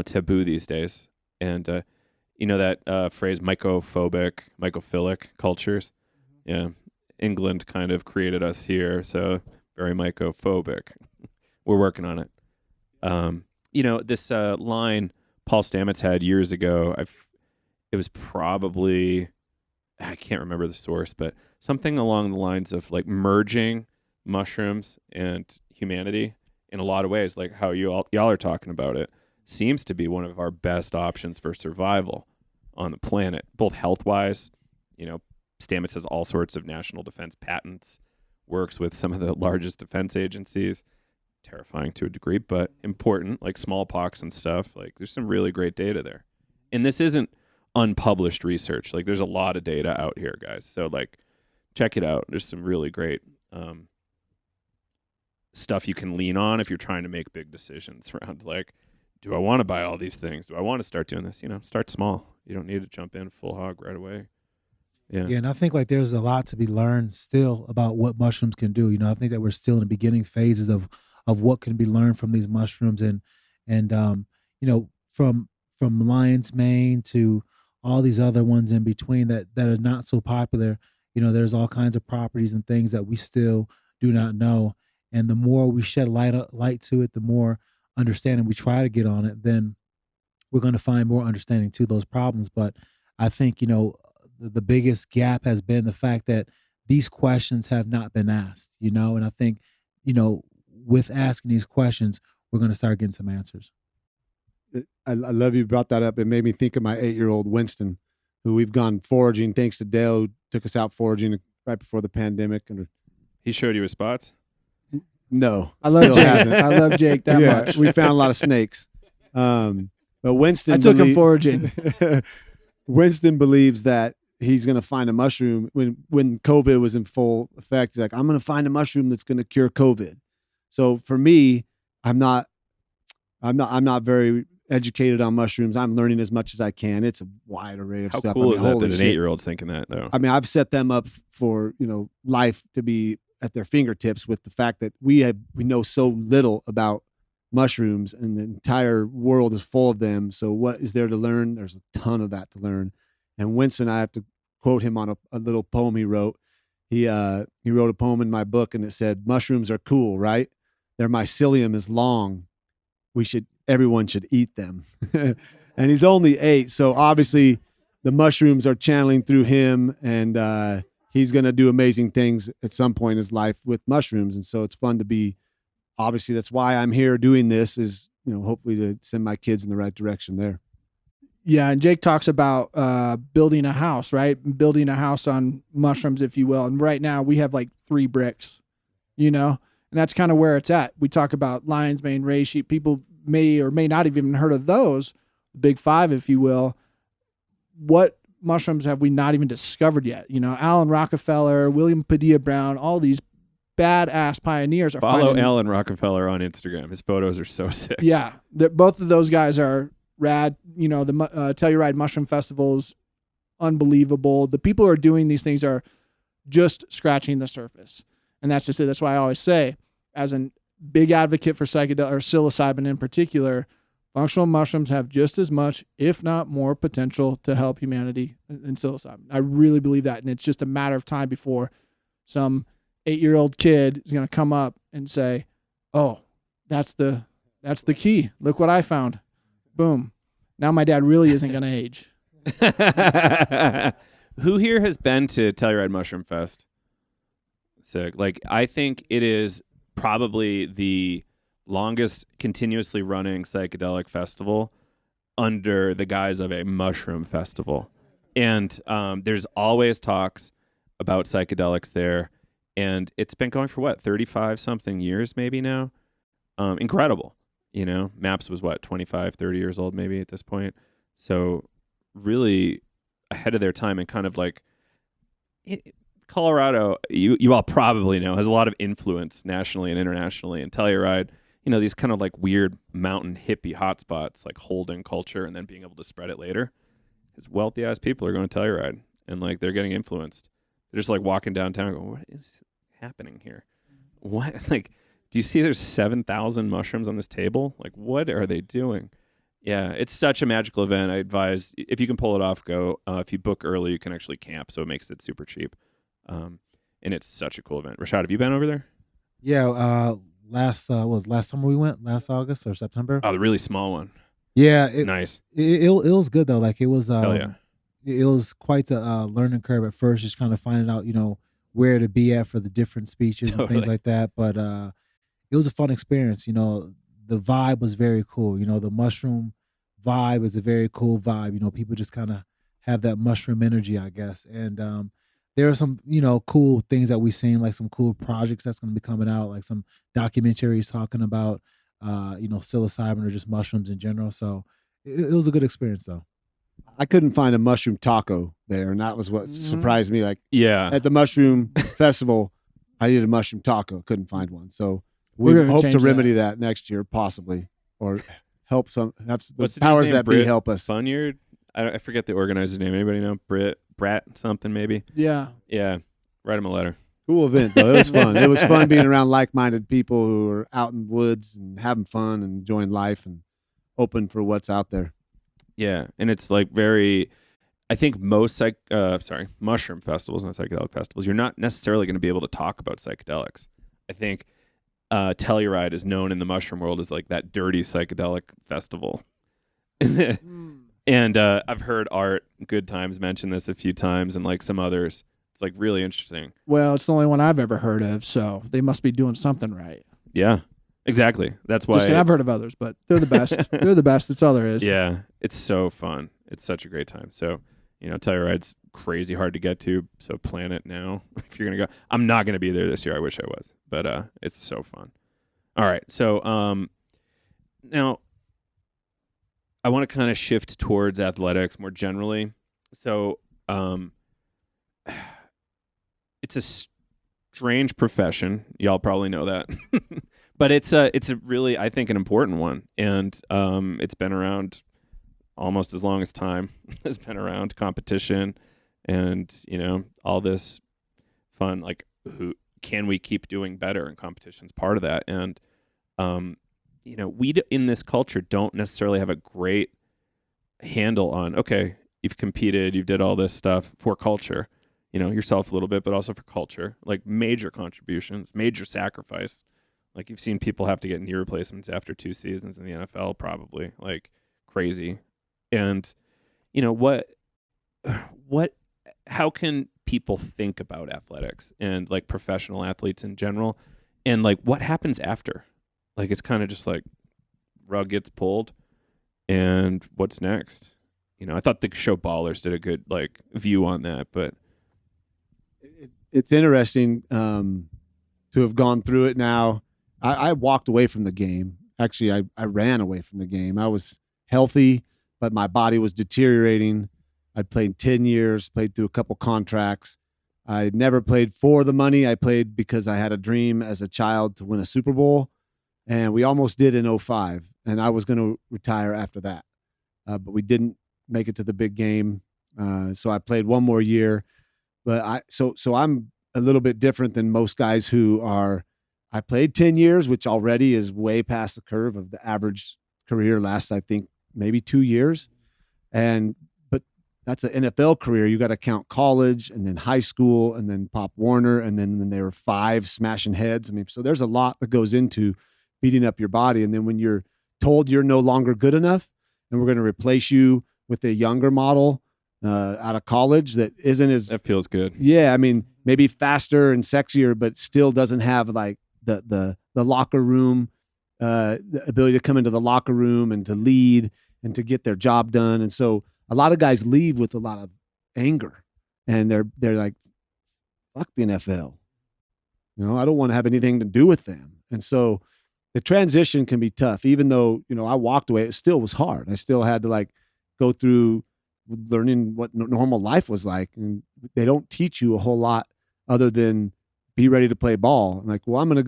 taboo these days. And that phrase mycophilic cultures. Yeah, England kind of created us here, so very mycophobic. We're working on it. This line Paul Stamets had years ago. It was probably, I can't remember the source, but something along the lines of like merging mushrooms and humanity in a lot of ways, like how y'all are talking about it, seems to be one of our best options for survival on the planet, both health-wise. Stamets has all sorts of national defense patents, works with some of the largest defense agencies. Terrifying to a degree, but important, like smallpox and stuff. Like there's some really great data there. And this isn't unpublished research. Like there's a lot of data out here, guys. So like check it out. There's some really great stuff you can lean on if you're trying to make big decisions around like, do I want to buy all these things? Do I want to start doing this? Start small. You don't need to jump in full hog right away. Yeah, and I think like there's a lot to be learned still about what mushrooms can do. I think that we're still in the beginning phases of what can be learned from these mushrooms, and from lion's mane to all these other ones in between that are not so popular. There's all kinds of properties and things that we still do not know. And the more we shed light to it, the more understanding we try to get on it, then we're going to find more understanding to those problems. But I think, the biggest gap has been the fact that these questions have not been asked, and I think, with asking these questions, we're going to start getting some answers. I love you brought that up. It made me think of my 8-year-old Winston, who we've gone foraging, thanks to Dale, who took us out foraging right before the pandemic. And he showed you his spots? No. I love Jake. I love Jake that much. We found a lot of snakes. But Winston, I took him foraging. Winston believes that he's going to find a mushroom when COVID was in full effect. He's like, I'm going to find a mushroom that's going to cure COVID. So for me, I'm not very educated on mushrooms. I'm learning as much as I can. It's a wide array of stuff. How cool is that an 8-year-old's thinking that, though? I mean, I've set them up for, life to be at their fingertips with the fact that we know so little about mushrooms, and the entire world is full of them. So what is there to learn? There's a ton of that to learn. And Winston, I have to quote him on a little poem he wrote. He wrote a poem in my book, and it said, "Mushrooms are cool, right? Their mycelium is long. Everyone should eat them." And he's only 8, so obviously the mushrooms are channeling through him, and he's going to do amazing things at some point in his life with mushrooms. And so it's fun to be. Obviously, that's why I'm here doing this, is hopefully to send my kids in the right direction there. Yeah, and Jake talks about building a house, right? Building a house on mushrooms, if you will. And right now we have like 3 bricks, and that's kind of where it's at. We talk about lion's mane, reishi. People may or may not have even heard of those, big 5, if you will. What mushrooms have we not even discovered yet? Alan Rockefeller, William Padilla Brown, all these badass pioneers are Follow Alan Rockefeller on Instagram. His photos are so sick. Yeah, both of those guys are rad. The Telluride Mushroom Festival is unbelievable. The people who are doing these things are just scratching the surface. And that's just it. That's why I always say, as a big advocate for psychedelic or psilocybin in particular, functional mushrooms have just as much, if not more, potential to help humanity than psilocybin. I really believe that. And it's just a matter of time before some 8-year-old kid is going to come up and say, "Oh, that's the key. Look what I found." Boom. Now my dad really isn't going to age. Who here has been to Telluride Mushroom Fest? Sick. Like, I think it is probably the longest continuously running psychedelic festival under the guise of a mushroom festival. And there's always talks about psychedelics there. And it's been going for 35 something years maybe now. Incredible. MAPS was 25, 30 years old maybe at this point. So really ahead of their time, and kind of like Colorado, you all probably know, has a lot of influence nationally and internationally. And Telluride, these kind of like weird mountain hippie hotspots, like holding culture and then being able to spread it later. Because wealthy ass people are going to Telluride, and like they're getting influenced. They're just like walking downtown going, "What is happening here? What?" Like, do you see there's 7,000 mushrooms on this table? Like, what are they doing? Yeah, it's such a magical event. I advise if you can pull it off, go. If you book early, you can actually camp, so it makes it super cheap. And it's such a cool event. Rashad, have you been over there? Yeah, last summer we went, last August or September. Oh, the really small one. Yeah, Nice. it was good though. Like it was Hell yeah. it was quite a learning curve at first, just kind of finding out, where to be at for the different speeches and Totally. things like that. But it was a fun experience. The vibe was very cool. The mushroom vibe is a very cool vibe. People just kind of have that mushroom energy, I guess. And there are some, cool things that we've seen, like some cool projects that's going to be coming out, like some documentaries talking about, psilocybin or just mushrooms in general. So it was a good experience, though. I couldn't find a mushroom taco there, and that was what surprised me. Like Yeah. at the mushroom festival, I needed a mushroom taco, couldn't find one. So we We're gonna hope to change remedy that next year, possibly, or have the What's the dude's powers name? that be Brit help us. Funyard? I forget the organizer's name. Anybody know? Brat something maybe? Yeah. Yeah. Write him a letter. Cool event though. It was fun. It was fun being around like-minded people who are out in the woods and having fun and enjoying life and open for what's out there. Yeah, and it's like I think most mushroom festivals, not psychedelic festivals, you're not necessarily going to be able to talk about psychedelics. I think Telluride is known in the mushroom world as like that dirty psychedelic festival. And I've heard Art Good Times mention this a few times, and like some others. It's like really interesting. Well, it's the only one I've ever heard of, so they must be doing something right. Yeah, exactly. That's why. Just kidding, I've heard of others, but they're the best. They're the best. That's all there is. Yeah, it's so fun. It's such a great time. So, Telluride's crazy hard to get to. So plan it now if you're gonna go. I'm not gonna be there this year. I wish I was, but it's so fun. All right, so now I want to kind of shift towards athletics more generally. So it's a strange profession. Y'all probably know that. But it's a really, I think, an important one. And it's been around almost as long as time has been around, competition and, all this fun, like who can we keep doing better, and competition's part of that. And, we in this culture don't necessarily have a great handle on, okay, you've competed, you did all this stuff for culture, yourself a little bit, but also for culture, like major contributions, major sacrifice. Like you've seen people have to get knee replacements after 2 seasons in the NFL, probably like crazy. And, how can people think about athletics and like professional athletes in general? And like, what happens after? Like, it's kind of just like rug gets pulled and what's next? I thought the show Ballers did a good like view on that, but It's interesting to have gone through it now. I walked away from the game. Actually, I ran away from the game. I was healthy, but my body was deteriorating. I'd played 10 years, played through a couple contracts. I never played for the money. I played because I had a dream as a child to win a Super Bowl, and we almost did in 2005, and I was going to retire after that. But we didn't make it to the big game, so I played one more year. But so I'm a little bit different than most guys who are. I played 10 years, which already is way past the curve of the average career lasts, I think, maybe 2 years. But that's an NFL career. You got to count college and then high school and then Pop Warner. And then there were 5 smashing heads. I mean, so there's a lot that goes into beating up your body. And then when you're told you're no longer good enough and we're going to replace you with a younger model out of college that isn't as, that feels good. yeah, I mean, maybe faster and sexier, but still doesn't have like the locker room, the ability to come into the locker room and to lead and to get their job done. And so a lot of guys leave with a lot of anger, and they're like, fuck the NFL. I don't want to have anything to do with them. And so the transition can be tough, even though, I walked away, it still was hard. I still had to like go through learning what normal life was like. And they don't teach you a whole lot other than be ready to play ball. I'm like, well, I want to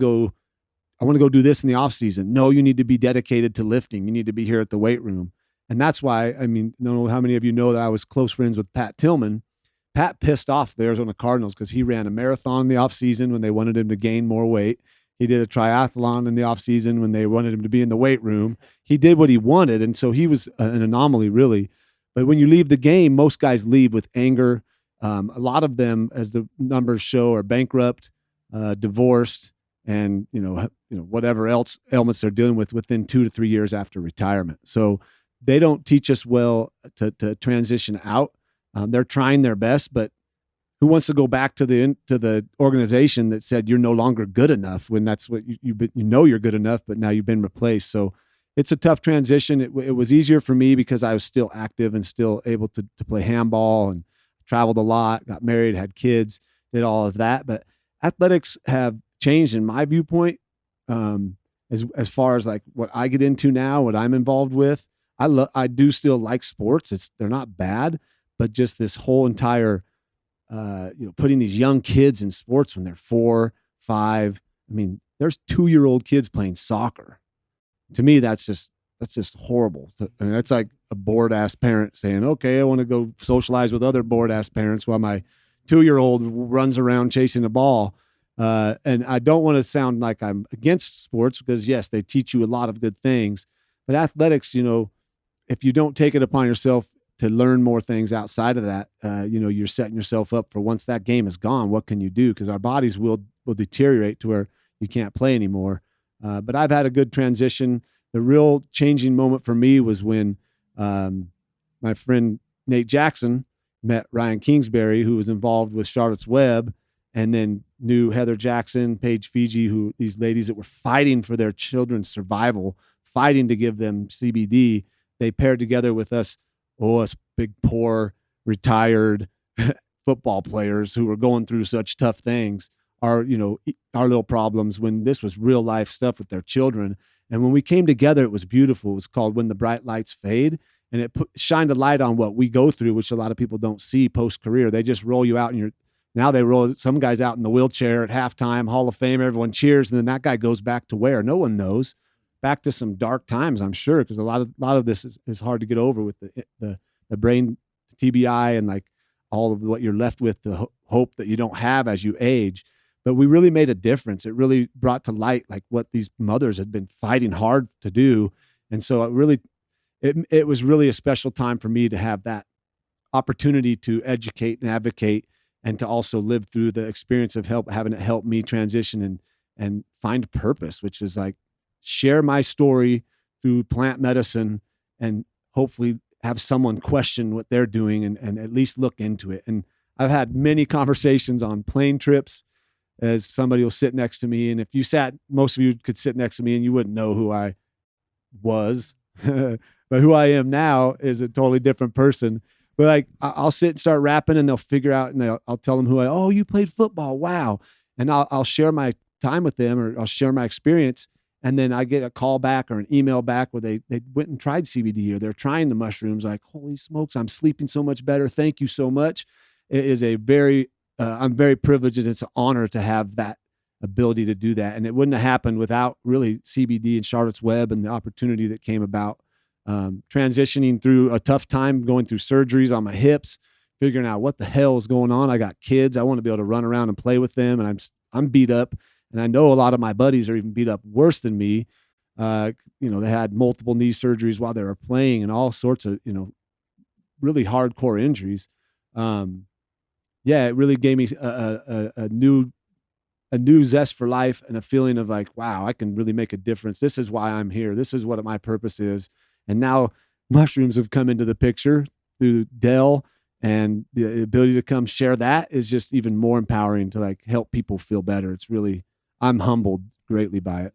go do this in the off season. No, you need to be dedicated to lifting. You need to be here at the weight room. And that's why, I mean, I don't know how many of you know that I was close friends with Pat Tillman. Pat pissed off the Arizona Cardinals because he ran a marathon in the off season when they wanted him to gain more weight. He did a triathlon in the off season when they wanted him to be in the weight room. He did what he wanted. And so he was an anomaly, really. But when you leave the game, most guys leave with anger. A lot of them, as the numbers show, are bankrupt, divorced, and whatever else ailments they're dealing with within 2 to 3 years after retirement. So they don't teach us well to transition out. They're trying their best, but who wants to go back to the organization that said you're no longer good enough when that's what you're good enough, but now you've been replaced. So it's a tough transition. It was easier for me because I was still active and still able to play handball and traveled a lot, got married, had kids, did all of that. But athletics have changed in my viewpoint, as far as like what I get into now, what I'm involved with. I do still like sports. They're not bad, but just this whole entire, putting these young kids in sports when they're 4, 5. I mean, there's 2-year-old kids playing soccer. To me, that's just horrible. I mean, that's like a bored ass parent saying, okay, I want to go socialize with other bored ass parents while my 2-year-old runs around chasing the ball. And I don't want to sound like I'm against sports because yes, they teach you a lot of good things, but athletics, if you don't take it upon yourself to learn more things outside of that, you're setting yourself up for once that game is gone, what can you do? Because our bodies will deteriorate to where you can't play anymore. But I've had a good transition. The real changing moment for me was when my friend Nate Jackson met Ryan Kingsbury, who was involved with Charlotte's Web, and then knew Heather Jackson, Paige Fiji, these ladies that were fighting for their children's survival, fighting to give them CBD. They paired together with us big, poor, retired football players who were going through such tough things, our little problems, when this was real life stuff with their children. And when we came together, it was beautiful. It was called When the Bright Lights Fade. And it shined a light on what we go through, which a lot of people don't see post-career. They just roll you out and now they roll some guys out in the wheelchair at halftime, Hall of Fame, everyone cheers. And then that guy goes back to where? No one knows. Back to some dark times, I'm sure, because a lot of this is hard to get over with the brain TBI and like all of what you're left with, the hope that you don't have as you age. But we really made a difference. It really brought to light like what these mothers had been fighting hard to do. And so it was really a special time for me to have that opportunity to educate and advocate, and to also live through the experience of having it help me transition and find purpose, which is like share my story through plant medicine and hopefully have someone question what they're doing and at least look into it. And I've had many conversations on plane trips as somebody will sit next to me. And if you most of you could sit next to me and you wouldn't know who I was, but who I am now is a totally different person. But like, I'll sit and start rapping and they'll figure out, and I'll tell them you played football. Wow. And I'll share my time with them, or I'll share my experience. And then I get a call back or an email back where they went and tried CBD, or they're trying the mushrooms. Like, holy smokes, I'm sleeping so much better. Thank you so much. It is I'm very privileged, and it's an honor to have that ability to do that. And it wouldn't have happened without really CBD and Charlotte's Web and the opportunity that came about. Transitioning through a tough time, going through surgeries on my hips, figuring out what the hell is going on. I got kids. I want to be able to run around and play with them. And I'm beat up. And I know a lot of my buddies are even beat up worse than me. They had multiple knee surgeries while they were playing and all sorts of, really hardcore injuries. It really gave me a new zest for life and a feeling of like, wow, I can really make a difference. This is why I'm here. This is what my purpose is. And now mushrooms have come into the picture through Dell, and the ability to come share that is just even more empowering to like help people feel better. I'm humbled greatly by it.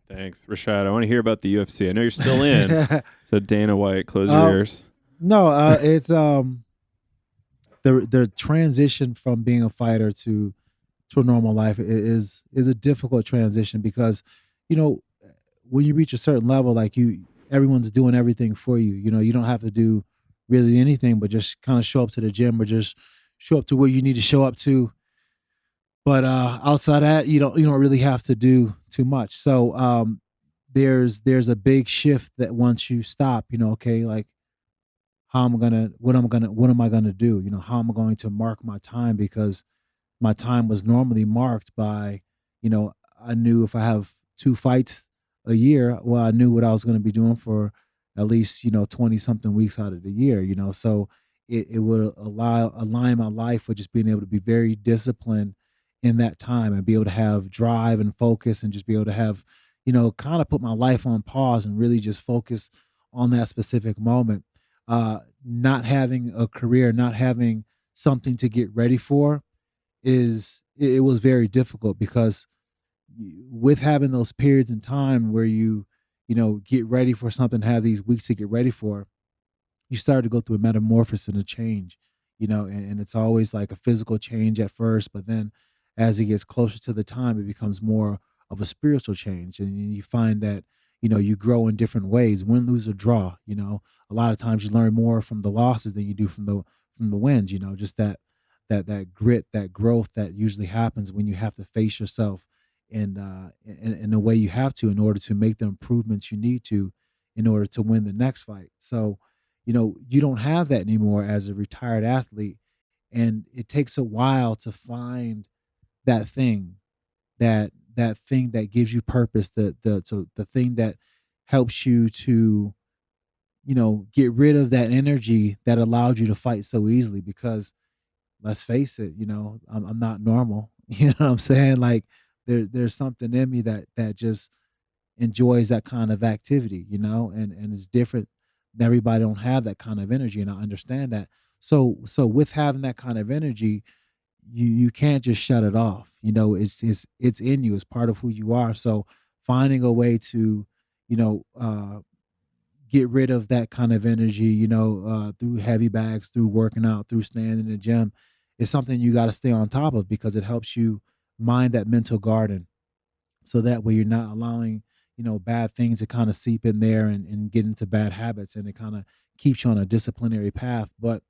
Thanks, Rashad. I want to hear about the UFC. I know you're still in. So Dana White, close your ears. No, it's the transition from being a fighter to a normal life is a difficult transition, because when you reach a certain level, like everyone's doing everything for you. You don't have to do really anything but just kind of show up to the gym, or just show up to where you need to show up to. But outside that, you don't really have to do too much. So there's a big shift that once you stop, okay, like what am I gonna do? How am I going to mark my time? Because my time was normally marked by, I knew if I have 2 fights a year, well, I knew what I was going to be doing for at least 20 something weeks out of the year. So it would align my life with just being able to be very disciplined in that time and be able to have drive and focus and just be able to have kind of put my life on pause and really just focus on that specific moment. Not having a career, not having something to get ready for it was very difficult, because with having those periods in time where you get ready for something, have these weeks to get ready for, you start to go through a metamorphosis and a change, and it's always like a physical change at first, but then as it gets closer to the time, it becomes more of a spiritual change. And you find that, you grow in different ways, win, lose, or draw. A lot of times you learn more from the losses than you do from the wins, just that grit, that growth that usually happens when you have to face yourself in the way you have to in order to make the improvements you need to in order to win the next fight. So, you don't have that anymore as a retired athlete, and it takes a while to find that thing, that thing that gives you purpose, the thing that helps you to get rid of that energy that allowed you to fight so easily. Because let's face it, I'm not normal. You know what I'm saying? Like there's something in me that just enjoys that kind of activity, and it's different. Everybody don't have that kind of energy, and I understand that. So with having that kind of energy, you can't just shut it off. It's in you. It's part of who you are. So finding a way to, get rid of that kind of energy, through heavy bags, through working out, through staying in the gym, is something you got to stay on top of, because it helps you mind that mental garden. So that way you're not allowing, bad things to kind of seep in there and get into bad habits, and it kind of keeps you on a disciplinary path. But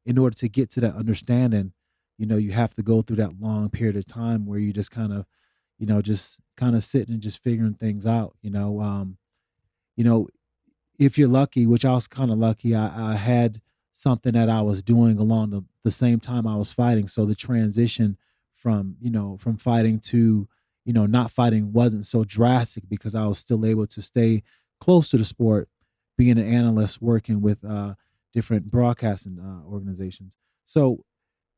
in order to get to that understanding, you have to go through that long period of time where you just kind of, just kind of sitting and just figuring things out, if you're lucky, which I was kind of lucky, I had something that I was doing along the same time I was fighting. So the transition from fighting to, not fighting wasn't so drastic, because I was still able to stay close to the sport, being an analyst, working with different broadcasting organizations. So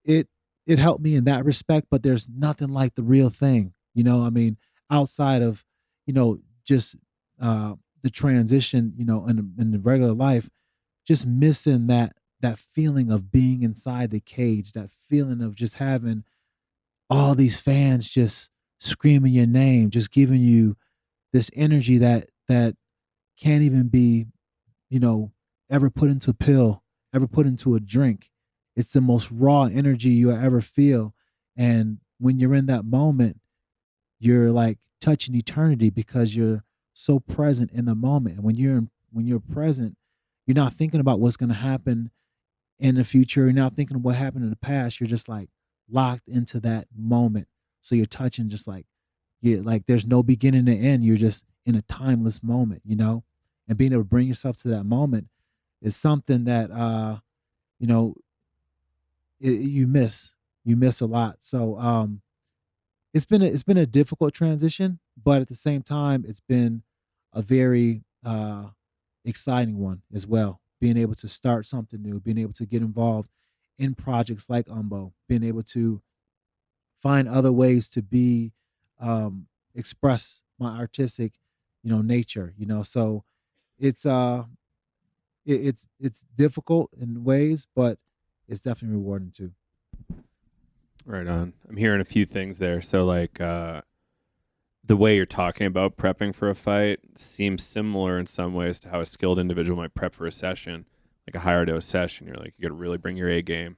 it helped me in that respect, but there's nothing like the real thing, outside of, just the transition, in the regular life, just missing that feeling of being inside the cage, that feeling of just having all these fans just screaming your name, just giving you this energy that can't even be, ever put into a pill, ever put into a drink. It's the most raw energy you ever feel. And when you're in that moment, you're like touching eternity, because you're so present in the moment. And when you're present, you're not thinking about what's going to happen in the future. You're not thinking of what happened in the past. You're just like locked into that moment. So you're touching just like, there's no beginning to end. You're just in a timeless moment, and being able to bring yourself to that moment is something that, you miss a lot. So, it's been a difficult transition, but at the same time, it's been a very exciting one as well. Being able to start something new, being able to get involved in projects like Umbo, being able to find other ways to be express my artistic, nature. So it's it's difficult in ways, but it's definitely rewarding too. Right on. I'm hearing a few things there. So like the way you're talking about prepping for a fight seems similar in some ways to how a skilled individual might prep for a session, like a higher dose session. You're like, you got to really bring your A game.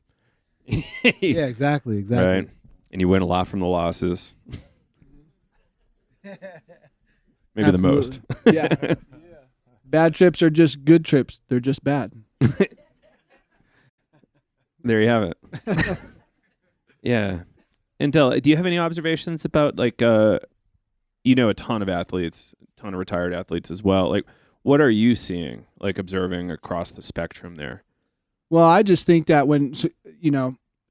Yeah, exactly. Right. And you win a lot from the losses. Maybe Absolutely. the most. Yeah. Bad trips are just good trips. They're just bad. There you have it. Yeah. And Del, do you have any observations about like, a ton of athletes, a ton of retired athletes as well. Like, what are you seeing, like observing across the spectrum there? Well, I just think that when,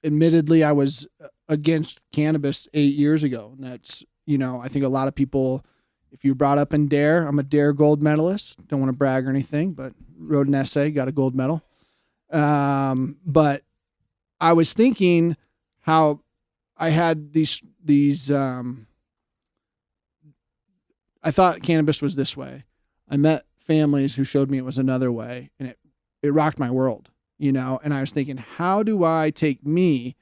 admittedly, I was against cannabis 8 years ago. And that's, I think a lot of people, if you're brought up in DARE, I'm a DARE gold medalist. Don't want to brag or anything, but wrote an essay, got a gold medal. But I was thinking how I had these I thought cannabis was this way. I met families who showed me it was another way, and it rocked my world, and I was thinking, how do I take me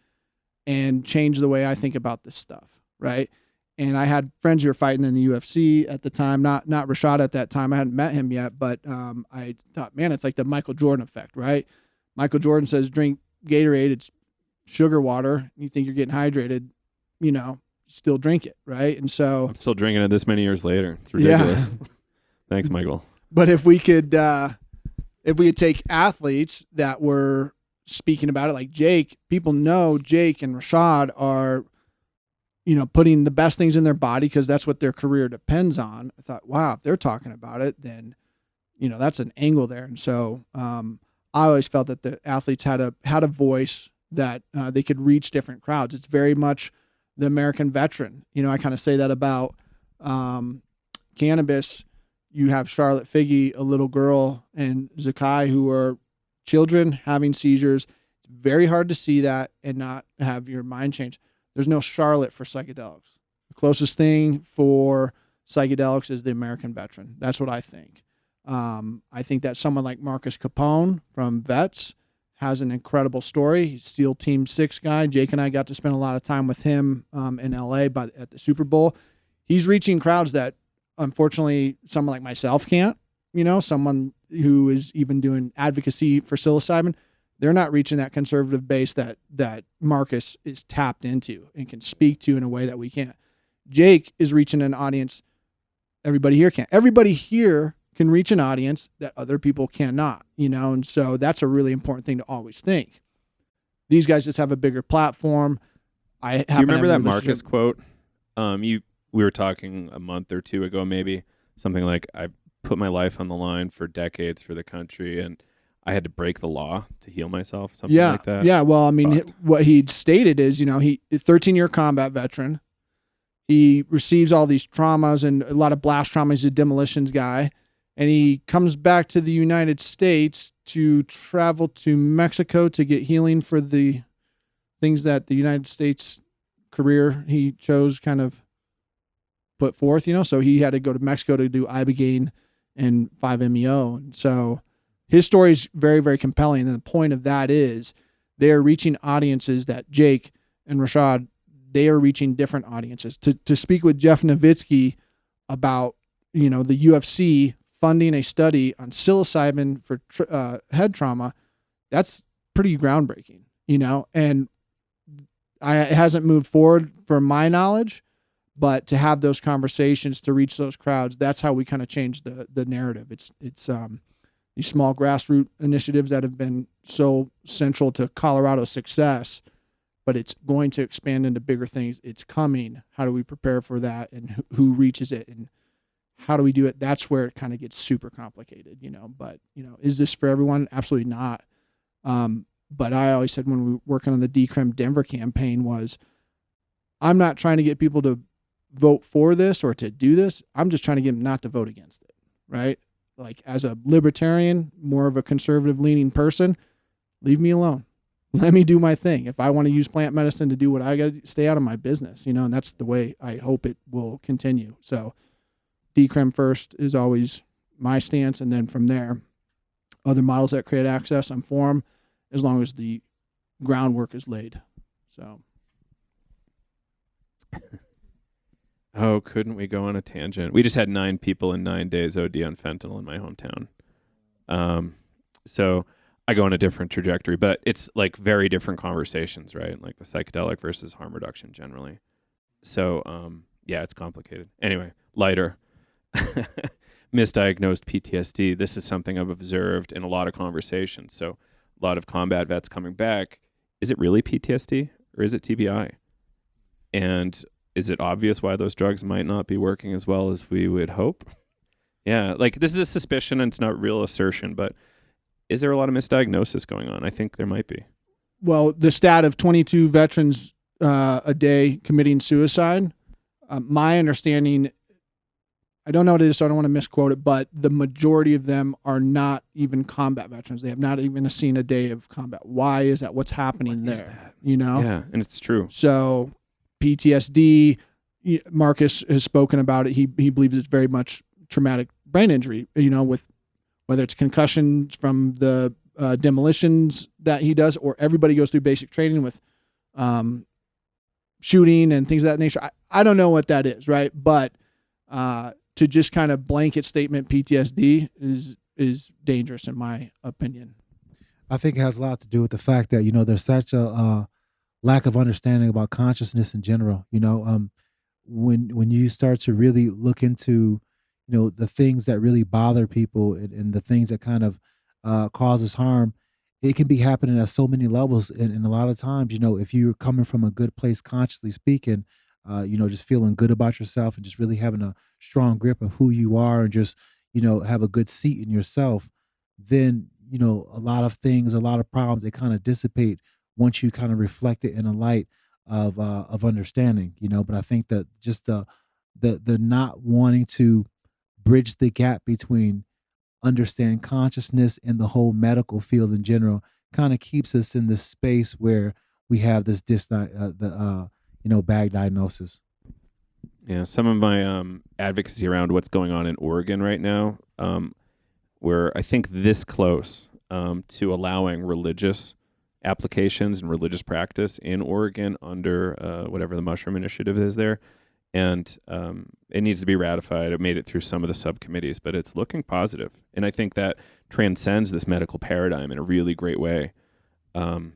and change the way I think about this stuff, right? And I had friends who were fighting in the UFC at the time, not Rashad at that time. I hadn't met him yet, but I thought, man, it's like the Michael Jordan effect, right? Michael Jordan says, drink Gatorade, it's sugar water. You think you're getting hydrated, still drink it, right? And so I'm still drinking it this many years later. It's ridiculous. Yeah. Thanks, Michael. But if we could take athletes that were speaking about it, like Jake, people know Jake and Rashad are, putting the best things in their body because that's what their career depends on. I thought, wow, if they're talking about it, then, that's an angle there. And so I always felt that the athletes had a voice that they could reach different crowds. It's very much the American veteran. I kind of say that about cannabis. You have Charlotte Figge, a little girl, and Zakai, who are children having seizures. It's very hard to see that and not have your mind change. There's no Charlotte for psychedelics. The closest thing for psychedelics is the American veteran. That's what I think. I think that someone like Marcus Capone from Vets has an incredible story. He's SEAL Team 6 guy. Jake and I got to spend a lot of time with him in LA at the Super Bowl. He's reaching crowds that, unfortunately, someone like myself can't. Someone who is even doing advocacy for psilocybin, they're not reaching that conservative base that Marcus is tapped into and can speak to in a way that we can't. Jake is reaching an audience everybody here can't. Everybody here can reach an audience that other people cannot, and so that's a really important thing to always think. These guys just have a bigger platform. Do you remember that Marcus quote? We were talking a month or two ago, maybe something like, I put my life on the line for decades for the country, and I had to break the law to heal myself, something like that. Yeah, well, I mean, what he stated is, he 13-year combat veteran. He receives all these traumas and a lot of blast trauma. He's a demolitions guy. And he comes back to the United States to travel to Mexico to get healing for the things that the United States career he chose kind of put forth, So he had to go to Mexico to do Ibogaine and 5-MeO. And so his story is very, very compelling. And the point of that is they're reaching audiences that Jake and Rashad, they are reaching different audiences. To speak with Jeff Nowitzki about, the UFC funding a study on psilocybin for head trauma, that's pretty groundbreaking, and it hasn't moved forward from my knowledge, but to have those conversations, to reach those crowds, that's how we kind of change the narrative. It's these small grassroots initiatives that have been so central to Colorado's success, but it's going to expand into bigger things. It's coming. How do we prepare for that, and who reaches it, and how do we do it? That's where it kind of gets super complicated, but, is this for everyone? Absolutely not. But I always said when we were working on the Decrim Denver campaign was, I'm not trying to get people to vote for this or to do this. I'm just trying to get them not to vote against it, right? Like, as a libertarian, more of a conservative leaning person, leave me alone. Let me do my thing. If I want to use plant medicine to do what I got to, stay out of my business, and that's the way I hope it will continue. So Decrim first is always my stance. And then from there, other models that create access, I'm for them as long as the groundwork is laid. So. Oh, couldn't we go on a tangent? We just had 9 people in 9 days OD on fentanyl in my hometown. So I go on a different trajectory, but it's like very different conversations, right? Like the psychedelic versus harm reduction generally. So, yeah, it's complicated. Anyway, lighter. Misdiagnosed PTSD. This is something I've observed in a lot of conversations. So a lot of combat vets coming back. Is it really PTSD or is it TBI? And is it obvious why those drugs might not be working as well as we would hope? Yeah, like this is a suspicion and it's not real assertion, but is there a lot of misdiagnosis going on? I think there might be. Well, the stat of 22 veterans a day committing suicide, my understanding, I don't know what it is, so I don't want to misquote it, but the majority of them are not even combat veterans. They have not even seen a day of combat. Why is that? What's happening What is there? that? You know? Yeah, and it's true. So PTSD, Marcus has spoken about it. He believes it's very much traumatic brain injury, with whether it's concussions from the demolitions that he does, or everybody goes through basic training with shooting and things of that nature. I don't know what that is, right? But to just kind of blanket statement PTSD is dangerous in my opinion. I think it has a lot to do with the fact that there's such a lack of understanding about consciousness in general. When you start to really look into the things that really bother people, and the things that kind of causes harm, it can be happening at so many levels. And a lot of times, if you're coming from a good place, consciously speaking, just feeling good about yourself and just really having a strong grip of who you are, and just, have a good seat in yourself, then, a lot of things, a lot of problems, they kind of dissipate once you kind of reflect it in a light of understanding, but I think that just the not wanting to bridge the gap between understand consciousness and the whole medical field in general kind of keeps us in this space where we have this bag diagnosis. Yeah, some of my advocacy around what's going on in Oregon right now, we're, I think, this close to allowing religious applications and religious practice in Oregon under whatever the mushroom initiative is there. And it needs to be ratified. It made it through some of the subcommittees, but it's looking positive. And I think that transcends this medical paradigm in a really great way. Not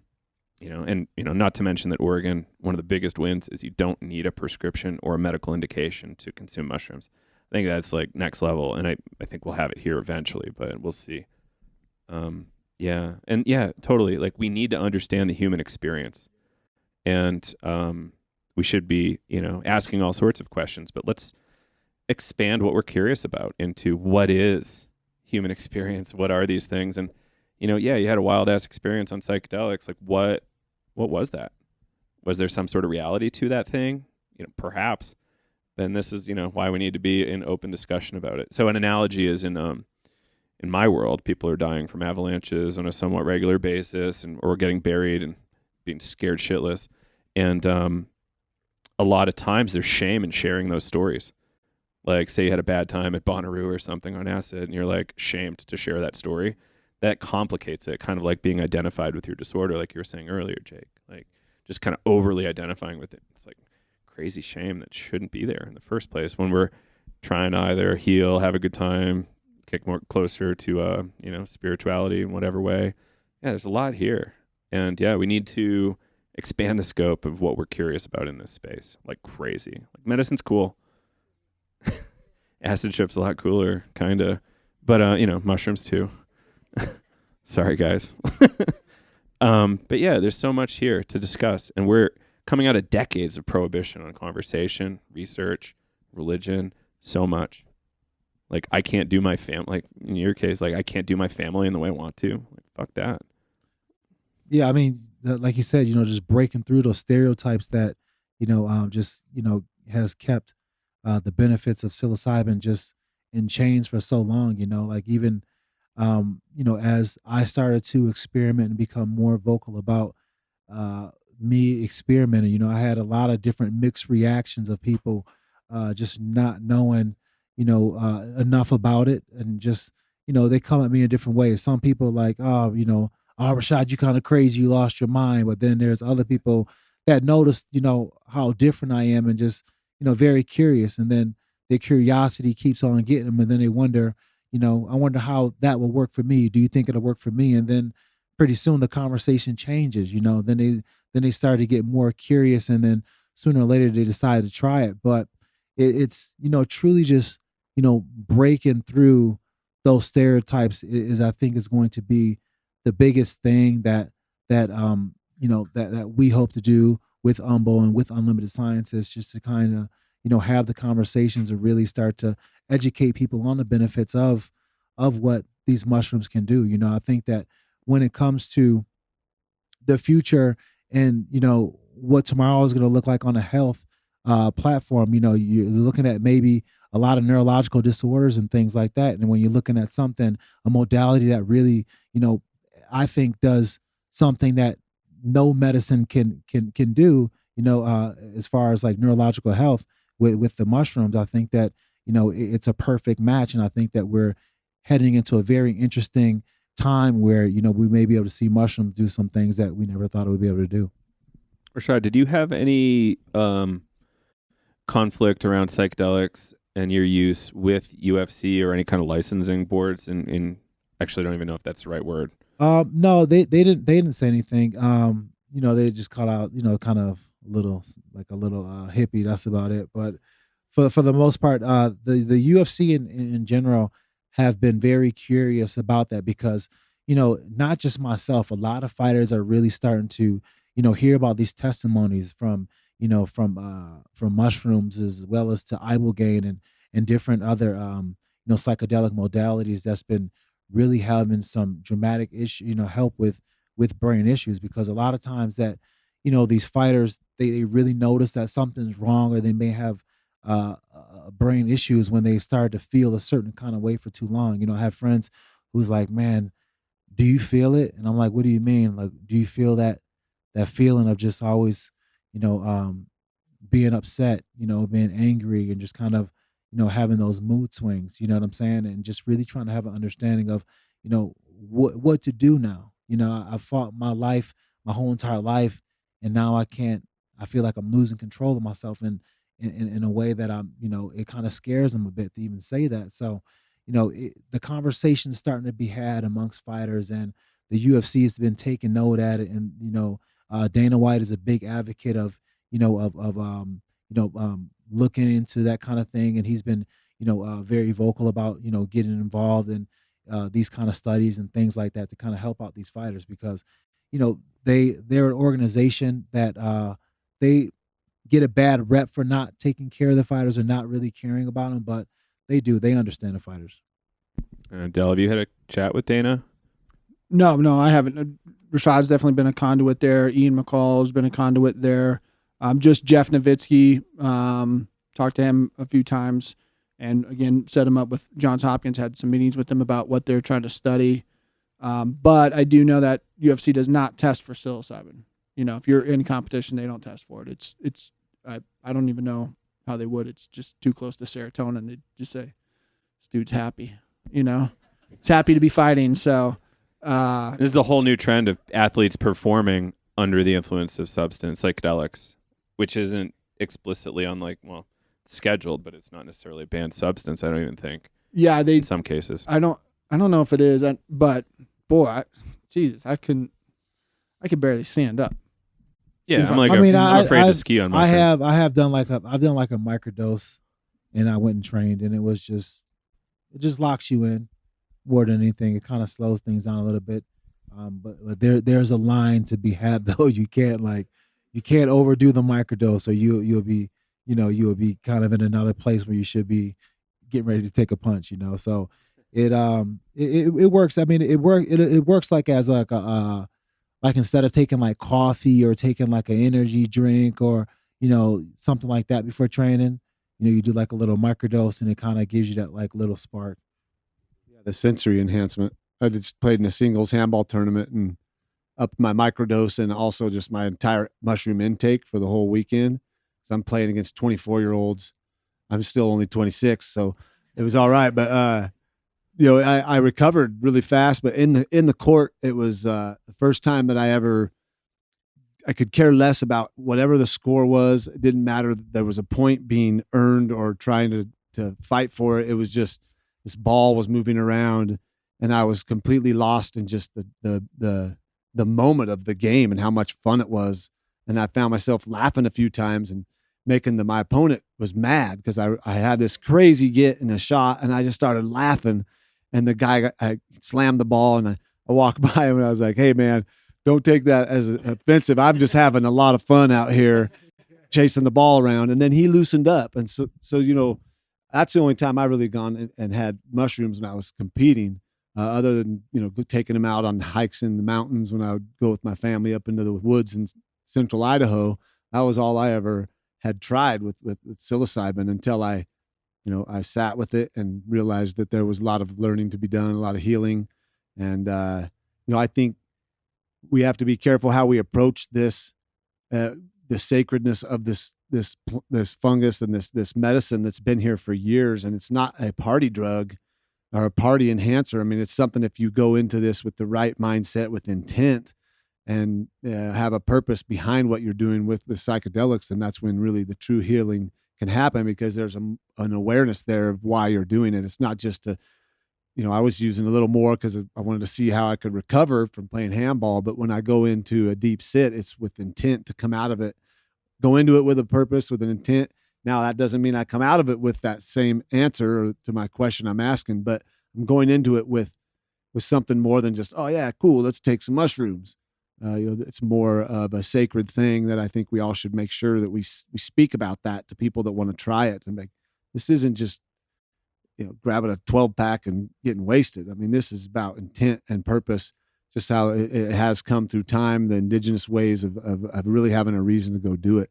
to mention that Oregon, one of the biggest wins is you don't need a prescription or a medical indication to consume mushrooms. I think that's like next level, and I think we'll have it here eventually, but we'll see. Totally. Like, we need to understand the human experience, and we should be, asking all sorts of questions, but let's expand what we're curious about into what is human experience. What are these things? And, you had a wild ass experience on psychedelics. Like, what was that? Was there some sort of reality to that thing? Perhaps. Then this is, why we need to be in open discussion about it. So an analogy is in my world, people are dying from avalanches on a somewhat regular basis, or getting buried and being scared shitless. And a lot of times there's shame in sharing those stories. Like, say you had a bad time at Bonnaroo or something on acid, and you're like shamed to share that story. That complicates it, kind of like being identified with your disorder, like you were saying earlier, Jake. Like, just kind of overly identifying with it. It's like crazy shame that shouldn't be there in the first place when we're trying to either heal, have a good time, kick more closer to spirituality in whatever way. Yeah, there's a lot here. And we need to expand the scope of what we're curious about in this space, like crazy. Like, medicine's cool. Acid trip's a lot cooler, kind of. But, mushrooms too. Sorry, guys. But yeah, there's so much here to discuss. And we're coming out of decades of prohibition on conversation, research, religion, so much. Like, I can't do my family, like in your case, like, I can't do my family in the way I want to. Like, fuck that. Yeah, I mean, like you said, just breaking through those stereotypes that, has kept the benefits of psilocybin just in chains for so long, like even, as I started to experiment and become more vocal about me experimenting, I had a lot of different mixed reactions of people just not knowing, enough about it, and just, they come at me in different ways. Some people like, oh, Rashad, you kind of crazy, you lost your mind. But then there's other people that noticed, how different I am, and just, very curious. And then their curiosity keeps on getting them. And then they wonder, I wonder how that will work for me. Do you think it'll work for me? And then pretty soon the conversation changes, then they start to get more curious. And then sooner or later they decide to try it. But it's, truly just, breaking through those stereotypes is I think is going to be the biggest thing that we hope to do with Umbo and with Unlimited Sciences, just to kind of, have the conversations and really start to educate people on the benefits of what these mushrooms can do. I think that when it comes to the future and, what tomorrow is going to look like on the health platform, you're looking at maybe a lot of neurological disorders and things like that. And when you're looking at something, a modality that really, I think does something that no medicine can do, as far as like neurological health with the mushrooms, I think that, it's a perfect match. And I think that we're heading into a very interesting time where, we may be able to see mushrooms do some things that we never thought it would be able to do. Rashad, did you have any conflict around psychedelics and your use with UFC or any kind of licensing boards? In actually, I don't even know if that's the right word. No, they didn't say anything. They just called out, kind of a little hippie. That's about it. But for the most part, the UFC in general have been very curious about that because, not just myself, a lot of fighters are really starting to, hear about these testimonies from mushrooms as well as to ibogaine and different other, psychedelic modalities that's been really having some dramatic issue, help with brain issues, because a lot of times that, these fighters, they really notice that something's wrong, or they may have brain issues when they start to feel a certain kind of way for too long. I have friends who's like, man, do you feel it? And I'm like, what do you mean? Like, do you feel that feeling of just always, being upset, being angry, and just kind of, having those mood swings, you know what I'm saying? And just really trying to have an understanding of, what to do now. I fought my whole entire life, and now I feel like I'm losing control of myself in a way that I'm, it kind of scares them a bit to even say that. So, the conversation's starting to be had amongst fighters, and the UFC has been taking note at it. And, Dana White is a big advocate of, looking into that kind of thing. And he's been, very vocal about, getting involved in these kind of studies and things like that to kind of help out these fighters, because, they're an organization that they get a bad rep for not taking care of the fighters or not really caring about them, but they understand the fighters. Del, have you had a chat with Dana? No, I haven't. Rashad's definitely been a conduit there. Ian McCall has been a conduit there. Just Jeff Nowitzki, talked to him a few times, and again, set him up with Johns Hopkins, had some meetings with him about what they're trying to study. But I do know that UFC does not test for psilocybin. If you're in competition, they don't test for it. I don't even know how they would. It's just too close to serotonin. They just say, this dude's happy, it's happy to be fighting. So, this is the whole new trend of athletes performing under the influence of substance, psychedelics, which isn't explicitly scheduled, but it's not necessarily a banned substance. I don't even think. Yeah, in some cases. I don't know if it is, but boy, Jesus, I could barely stand up. Yeah, I'm afraid to ski on mushrooms. I have done I've done a microdose, and I went and trained, and it just locks you in more than anything. It kind of slows things down a little bit. But there's a line to be had though. You can't overdo the microdose, or you'll be kind of in another place where you should be getting ready to take a punch. So it works. I mean, it works like as like instead of taking like coffee or taking like an energy drink or something like that before training, you do like a little microdose, and it kind of gives you that like little spark. Yeah, the sensory enhancement. I just played in a singles handball tournament and upped my microdose and also just my entire mushroom intake for the whole weekend. So I'm playing against 24-year-olds. I'm still only 26, so it was all right. But I recovered really fast. But in the court, it was the first time that I could care less about whatever the score was. It didn't matter that there was a point being earned or trying to fight for it. It was just this ball was moving around, and I was completely lost in just the moment of the game and how much fun it was. And I found myself laughing a few times and making my opponent was mad because I had this crazy get in a shot, and I just started laughing. And the guy, I slammed the ball, and I walked by him, and I was like, hey man, don't take that as offensive. I'm just having a lot of fun out here chasing the ball around. And then he loosened up. And so that's the only time I really gone and had mushrooms when I was competing, other than, taking them out on hikes in the mountains when I would go with my family up into the woods in central Idaho. That was all I ever had tried with psilocybin until I sat with it and realized that there was a lot of learning to be done, a lot of healing. And, I think we have to be careful how we approach this, the sacredness of this fungus and this medicine that's been here for years. And it's not a party drug or a party enhancer. I mean, it's something, if you go into this with the right mindset, with intent, and have a purpose behind what you're doing with psychedelics, and that's when really the true healing can happen, because there's an awareness there of why you're doing it. It's not just I was using a little more because I wanted to see how I could recover from playing handball. But when I go into a deep sit, it's with intent to come out of it, go into it with a purpose, with an intent. Now, that doesn't mean I come out of it with that same answer to my question I'm asking, but I'm going into it with something more than just, oh yeah, cool, let's take some mushrooms. It's more of a sacred thing that I think we all should make sure that we speak about that to people that want to try it. And this isn't just, grabbing a 12-pack and getting wasted. I mean, this is about intent and purpose, just how it has come through time, the indigenous ways of really having a reason to go do it.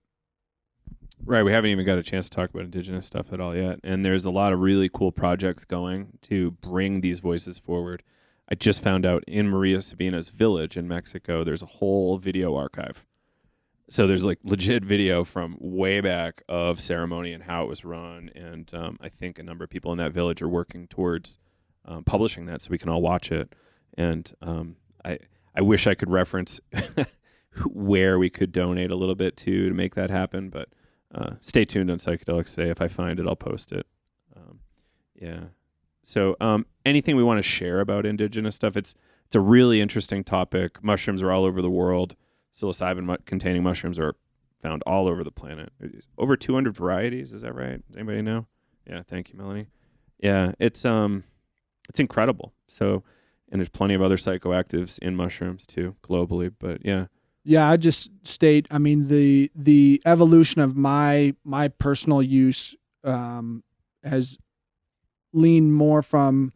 Right. We haven't even got a chance to talk about indigenous stuff at all yet. And there's a lot of really cool projects going to bring these voices forward. I just found out in Maria Sabina's village in Mexico, there's a whole video archive. So there's like legit video from way back of ceremony and how it was run. And I think a number of people in that village are working towards publishing that so we can all watch it. And I wish I could reference where we could donate a little bit to make that happen. But stay tuned on Psychedelics today. If I find it, I'll post it. Yeah. So anything we want to share about indigenous stuff, it's a really interesting topic. Mushrooms are all over the world. Psilocybin containing mushrooms are found all over the planet. Over 200 varieties, is that right? Does anybody know? Yeah, thank you, Melanie. Yeah, it's incredible. So, and there's plenty of other psychoactives in mushrooms too, globally, but yeah. Yeah, I just state, I mean, the evolution of my personal use has leaned more from,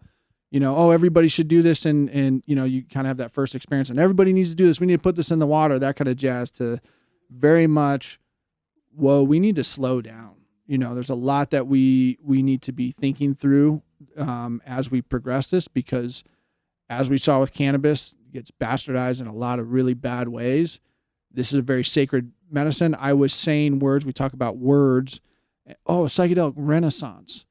everybody should do this, and you kind of have that first experience, and everybody needs to do this. We need to put this in the water, that kind of jazz, to very much, whoa, we need to slow down. There's a lot that we need to be thinking through as we progress this, because as we saw with cannabis, it gets bastardized in a lot of really bad ways. This is a very sacred medicine. I was saying words, we talk about words, psychedelic renaissance.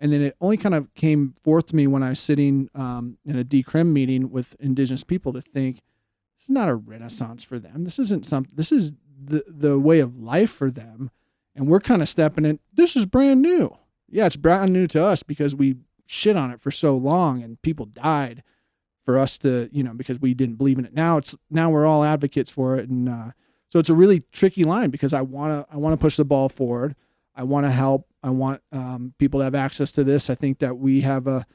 And then it only kind of came forth to me when I was sitting in a decrim meeting with indigenous people to think, this is not a renaissance for them. This isn't something, this is the way of life for them. And we're kind of stepping in, this is brand new. Yeah, it's brand new to us because we shit on it for so long and people died for us to, because we didn't believe in it. Now we're all advocates for it. And so it's a really tricky line, because I want to push the ball forward. I want to help. I want people to have access to this. I think that we have a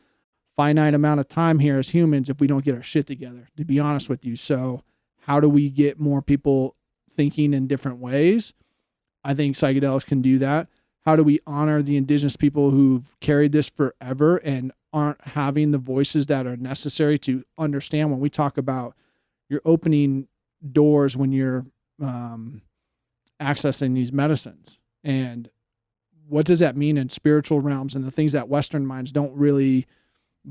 finite amount of time here as humans if we don't get our shit together, to be honest with you. So how do we get more people thinking in different ways? I think psychedelics can do that. How do we honor the indigenous people who've carried this forever and aren't having the voices that are necessary to understand when we talk about you're opening doors when you're accessing these medicines? And what does that mean in spiritual realms and the things that Western minds don't really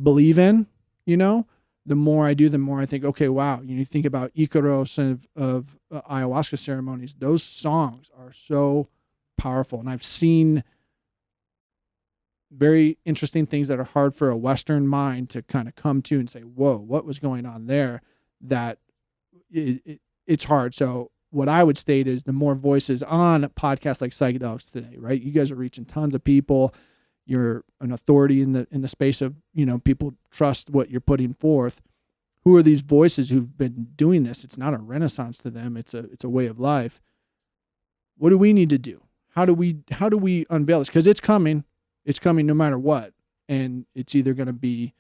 believe in? The more I do, the more I think, okay, wow. You think about Icaros of ayahuasca ceremonies. Those songs are so powerful. And I've seen very interesting things that are hard for a Western mind to kind of come to and say, whoa, what was going on there? That it's hard. So what I would state is the more voices on podcasts like Psychedelics today, right? You guys are reaching tons of people. You're an authority in the space of, people trust what you're putting forth. Who are these voices who've been doing this? It's not a renaissance to them. It's a way of life. What do we need to do? How do we unveil this? Because it's coming. It's coming no matter what. And it's either going to be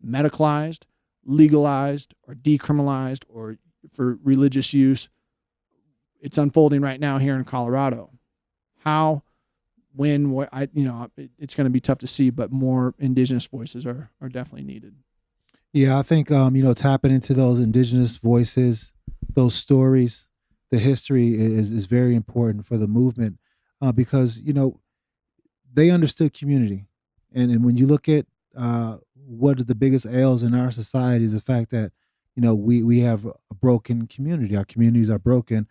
medicalized, legalized, or decriminalized, or for religious use. It's unfolding right now here in Colorado. How, when, what, it's going to be tough to see, but more indigenous voices are definitely needed. Yeah, I think, tapping into those indigenous voices, those stories, the history is very important for the movement. because they understood community, and when you look at what are the biggest ails in our society is the fact that we have a broken community. Our communities are broken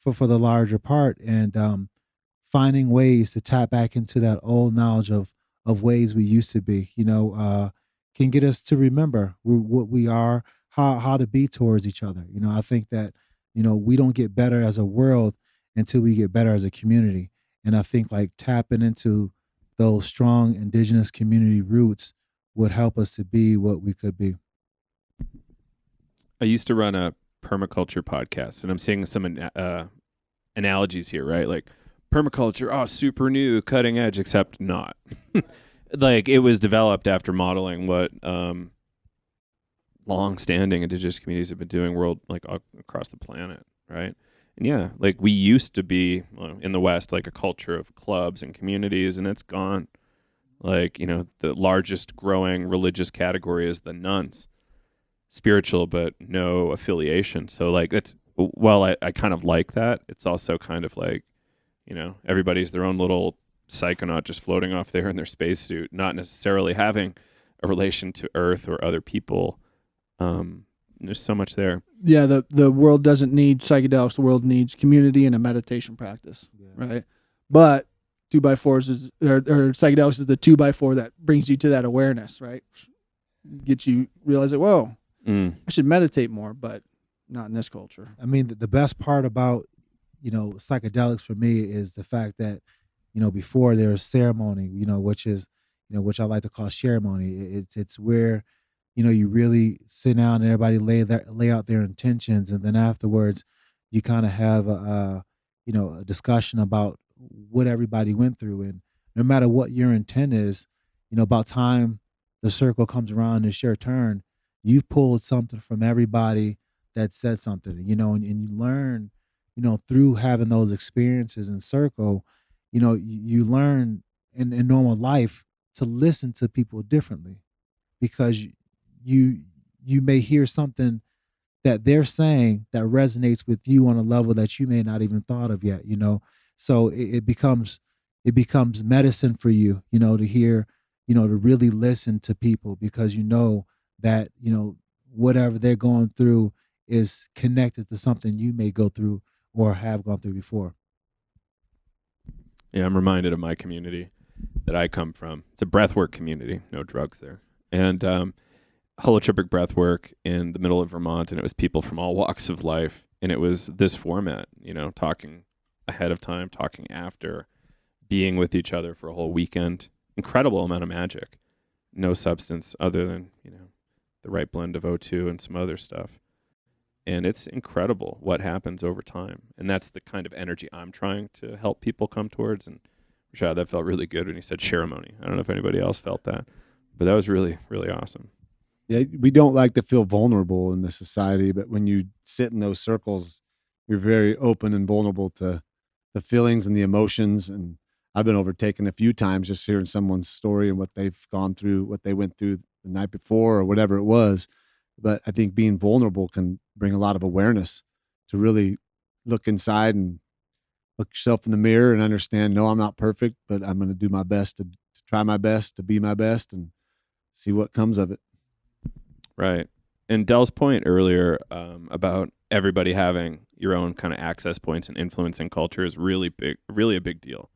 for the larger part, and finding ways to tap back into that old knowledge of ways we used to be, can get us to remember what we are, how to be towards each other. I think that we don't get better as a world until we get better as a community, and I think like tapping into those strong indigenous community roots would help us to be what we could be. I used to run a permaculture podcast, and I'm seeing some analogies here, right? Like permaculture, oh, super new, cutting edge, except not. Like it was developed after modeling what long-standing indigenous communities have been doing across the planet, right? And yeah, like we used to be in the West, like a culture of clubs and communities, and it's gone. Like, the largest growing religious category is the nuns. Spiritual, but no affiliation. So like I kind of like that. It's also kind of like, everybody's their own little psychonaut just floating off there in their spacesuit, not necessarily having a relation to Earth or other people. There's so much there. Yeah, the world doesn't need psychedelics. The world needs community and a meditation practice, right? But 2x4s or psychedelics is the 2x4 that brings you to that awareness, right? Get you realize that, whoa, I should meditate more, but not in this culture. I mean, the best part about psychedelics for me is the fact that before there's ceremony, which is which I like to call ceremony. It's where you really sit down and everybody lay out their intentions, and then afterwards you kind of have a discussion about what everybody went through, and no matter what your intent is, about time the circle comes around and it's your turn, you've pulled something from everybody that said something, and you learn, through having those experiences in circle, you learn in normal life to listen to people differently, because you may hear something that they're saying that resonates with you on a level that you may not even thought of yet, so it becomes medicine for you, to hear, to really listen to people, because that whatever they're going through is connected to something you may go through or have gone through before. Yeah, I'm reminded of my community that I come from. It's a breathwork community, no drugs there, and holotropic breathwork in the middle of Vermont, and it was people from all walks of life, and it was this format, talking ahead of time, talking after, being with each other for a whole weekend. Incredible amount of magic, no substance other than the right blend of O2 and some other stuff. And it's incredible what happens over time. And that's the kind of energy I'm trying to help people come towards. And Rashad, that felt really good when he said ceremony. I don't know if anybody else felt that, but that was really, really awesome. Yeah, we don't like to feel vulnerable in this society, but when you sit in those circles, you're very open and vulnerable to the feelings and the emotions. And I've been overtaken a few times just hearing someone's story and what they've gone through, what they went through the night before or whatever it was. But I think being vulnerable can bring a lot of awareness to really look inside and look yourself in the mirror and understand, no, I'm not perfect, but I'm going to do my best to try my best, to be my best, and see what comes of it. Right. And Dell's point earlier about everybody having your own kind of access points and influencing culture is really big, really a big deal.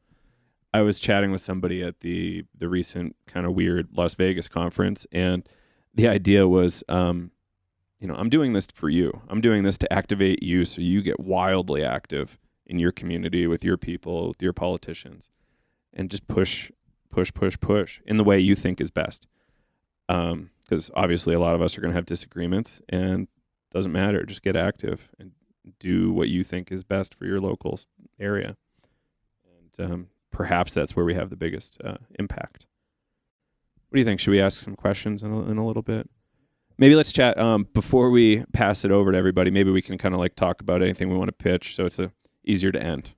I was chatting with somebody at the recent kind of weird Las Vegas conference, and the idea was, I'm doing this for you. I'm doing this to activate you so you get wildly active in your community, with your people, with your politicians, and just push in the way you think is best. Because obviously a lot of us are going to have disagreements, and it doesn't matter. Just get active and do what you think is best for your local area. And perhaps that's where we have the biggest impact. What do you think? Should we ask some questions in a little bit? Maybe let's chat before we pass it over to everybody. Maybe we can kind of like talk about anything we want to pitch, so it's easier to end.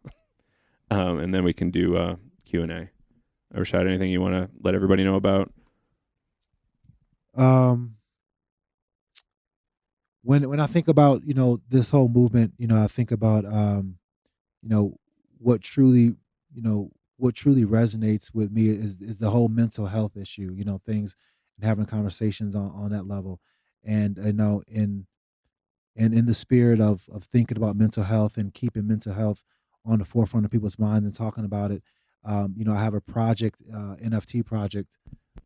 And then we can do Q&A. Rashad, anything you want to let everybody know about? When I think about this whole movement, I think about what truly what truly resonates with me is the whole mental health issue, things, and having conversations on that level. And in the spirit of thinking about mental health and keeping mental health on the forefront of people's minds and talking about it, I have a project, NFT project,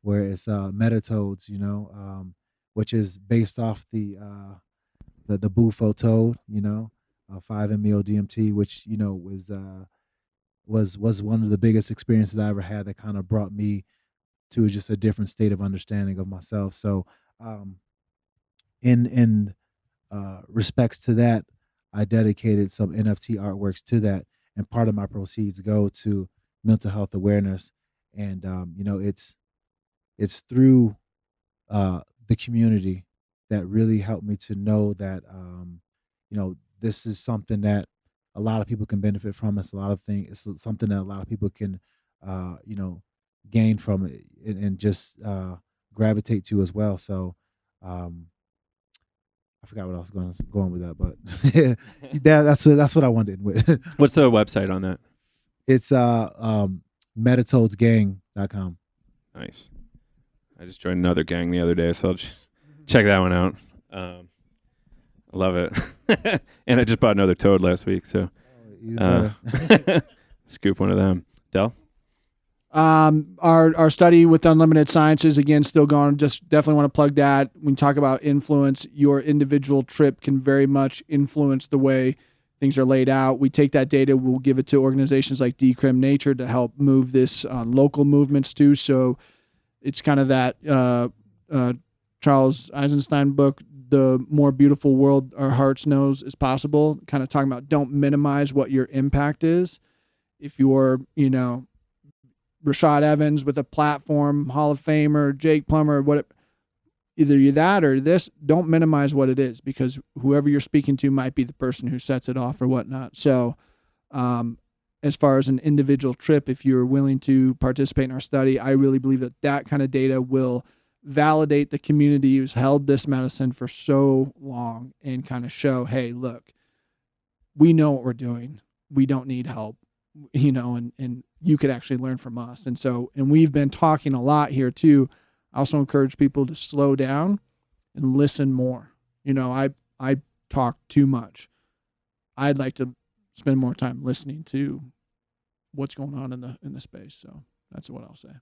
where it's metatodes, which is based off the Bufo toad, 5-MeO DMT, which was one of the biggest experiences I ever had, that kind of brought me to just a different state of understanding of myself. So, in respects to that, I dedicated some NFT artworks to that, and part of my proceeds go to mental health awareness. And it's through the community that really helped me to know that this is something that a lot of people can benefit from. It's a lot of things. It's something that a lot of people can gain from it, and just gravitate to as well. So I forgot what I was going with that, but that's what I wanted with. What's the website on that? It's metatodesgang.com. Nice. I just joined another gang the other day, so I'll check that one out. I love it. And I just bought another toad last week, so scoop one of them. Del? Our study with Unlimited Sciences, again, still going. Just definitely want to plug that. When you talk about influence, your individual trip can very much influence the way things are laid out. We take that data, we'll give it to organizations like Decrim Nature to help move this on local movements too. So it's kind of that Charles Eisenstein book, The More Beautiful World Our Hearts Knows Is Possible, kind of talking about don't minimize what your impact is. If you're, Rashad Evans with a platform, Hall of Famer, Jake Plummer, either you're that or this, don't minimize what it is, because whoever you're speaking to might be the person who sets it off or whatnot. So as far as an individual trip, if you're willing to participate in our study, I really believe that kind of data will validate the community who's held this medicine for so long and kind of show, hey, look, we know what we're doing. We don't need help, and you could actually learn from us. And we've been talking a lot here too. I also encourage people to slow down and listen more. I talk too much. I'd like to spend more time listening to what's going on in the space. So that's what I'll say.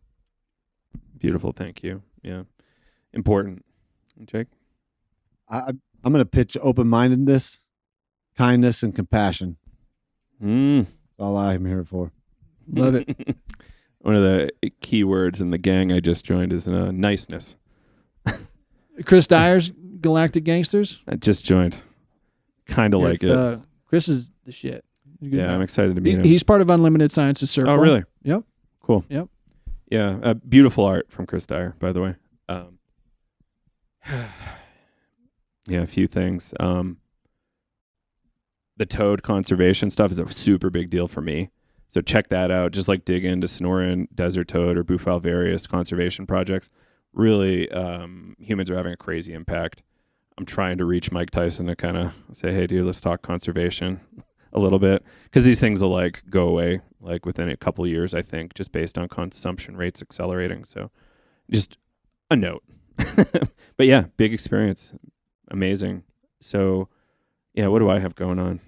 Beautiful. Thank you. Yeah. Important. Jake? I'm going to pitch open-mindedness, kindness, and compassion. That's all I'm here for. Love it. One of the key words in the gang I just joined is niceness. Chris Dyer's Galactic Gangsters. I just joined. Kind of like it. Chris is the shit. Yeah, I'm excited to meet him. He's part of Unlimited Sciences Circle. Oh, really? Yep. Cool. Yep. Yeah, beautiful art from Chris Dyer, by the way. Yeah, a few things. The toad conservation stuff is a super big deal for me. So check that out. Just like dig into Sonoran, Desert Toad, or Bufo alvarius conservation projects. Really, humans are having a crazy impact. I'm trying to reach Mike Tyson to kind of say, hey, dude, let's talk conservation a little bit. Because these things will go away within a couple years, I think, just based on consumption rates accelerating. So just a note. But yeah, big experience. Amazing. So yeah, what do I have going on?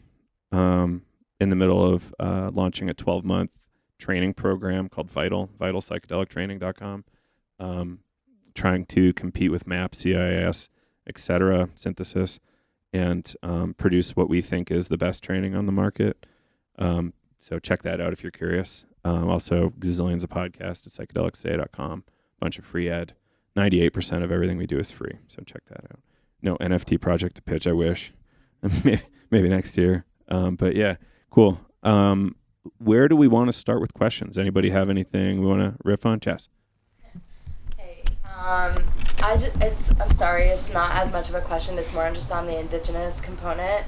In the middle of launching a 12-month training program called vitalpsychedelictraining.com. Trying to compete with MAP, CIS, etc., synthesis, and produce what we think is the best training on the market. So check that out if you're curious. Also, gazillions of podcasts at psychedelicstoday.com. Bunch of free ed. 98% of everything we do is free. So check that out. No NFT project to pitch, I wish. Maybe next year. But yeah, cool. Where do we want to start with questions? Anybody have anything we want to riff on? Jess? Hey, I'm sorry, it's not as much of a question. It's more just on the indigenous component.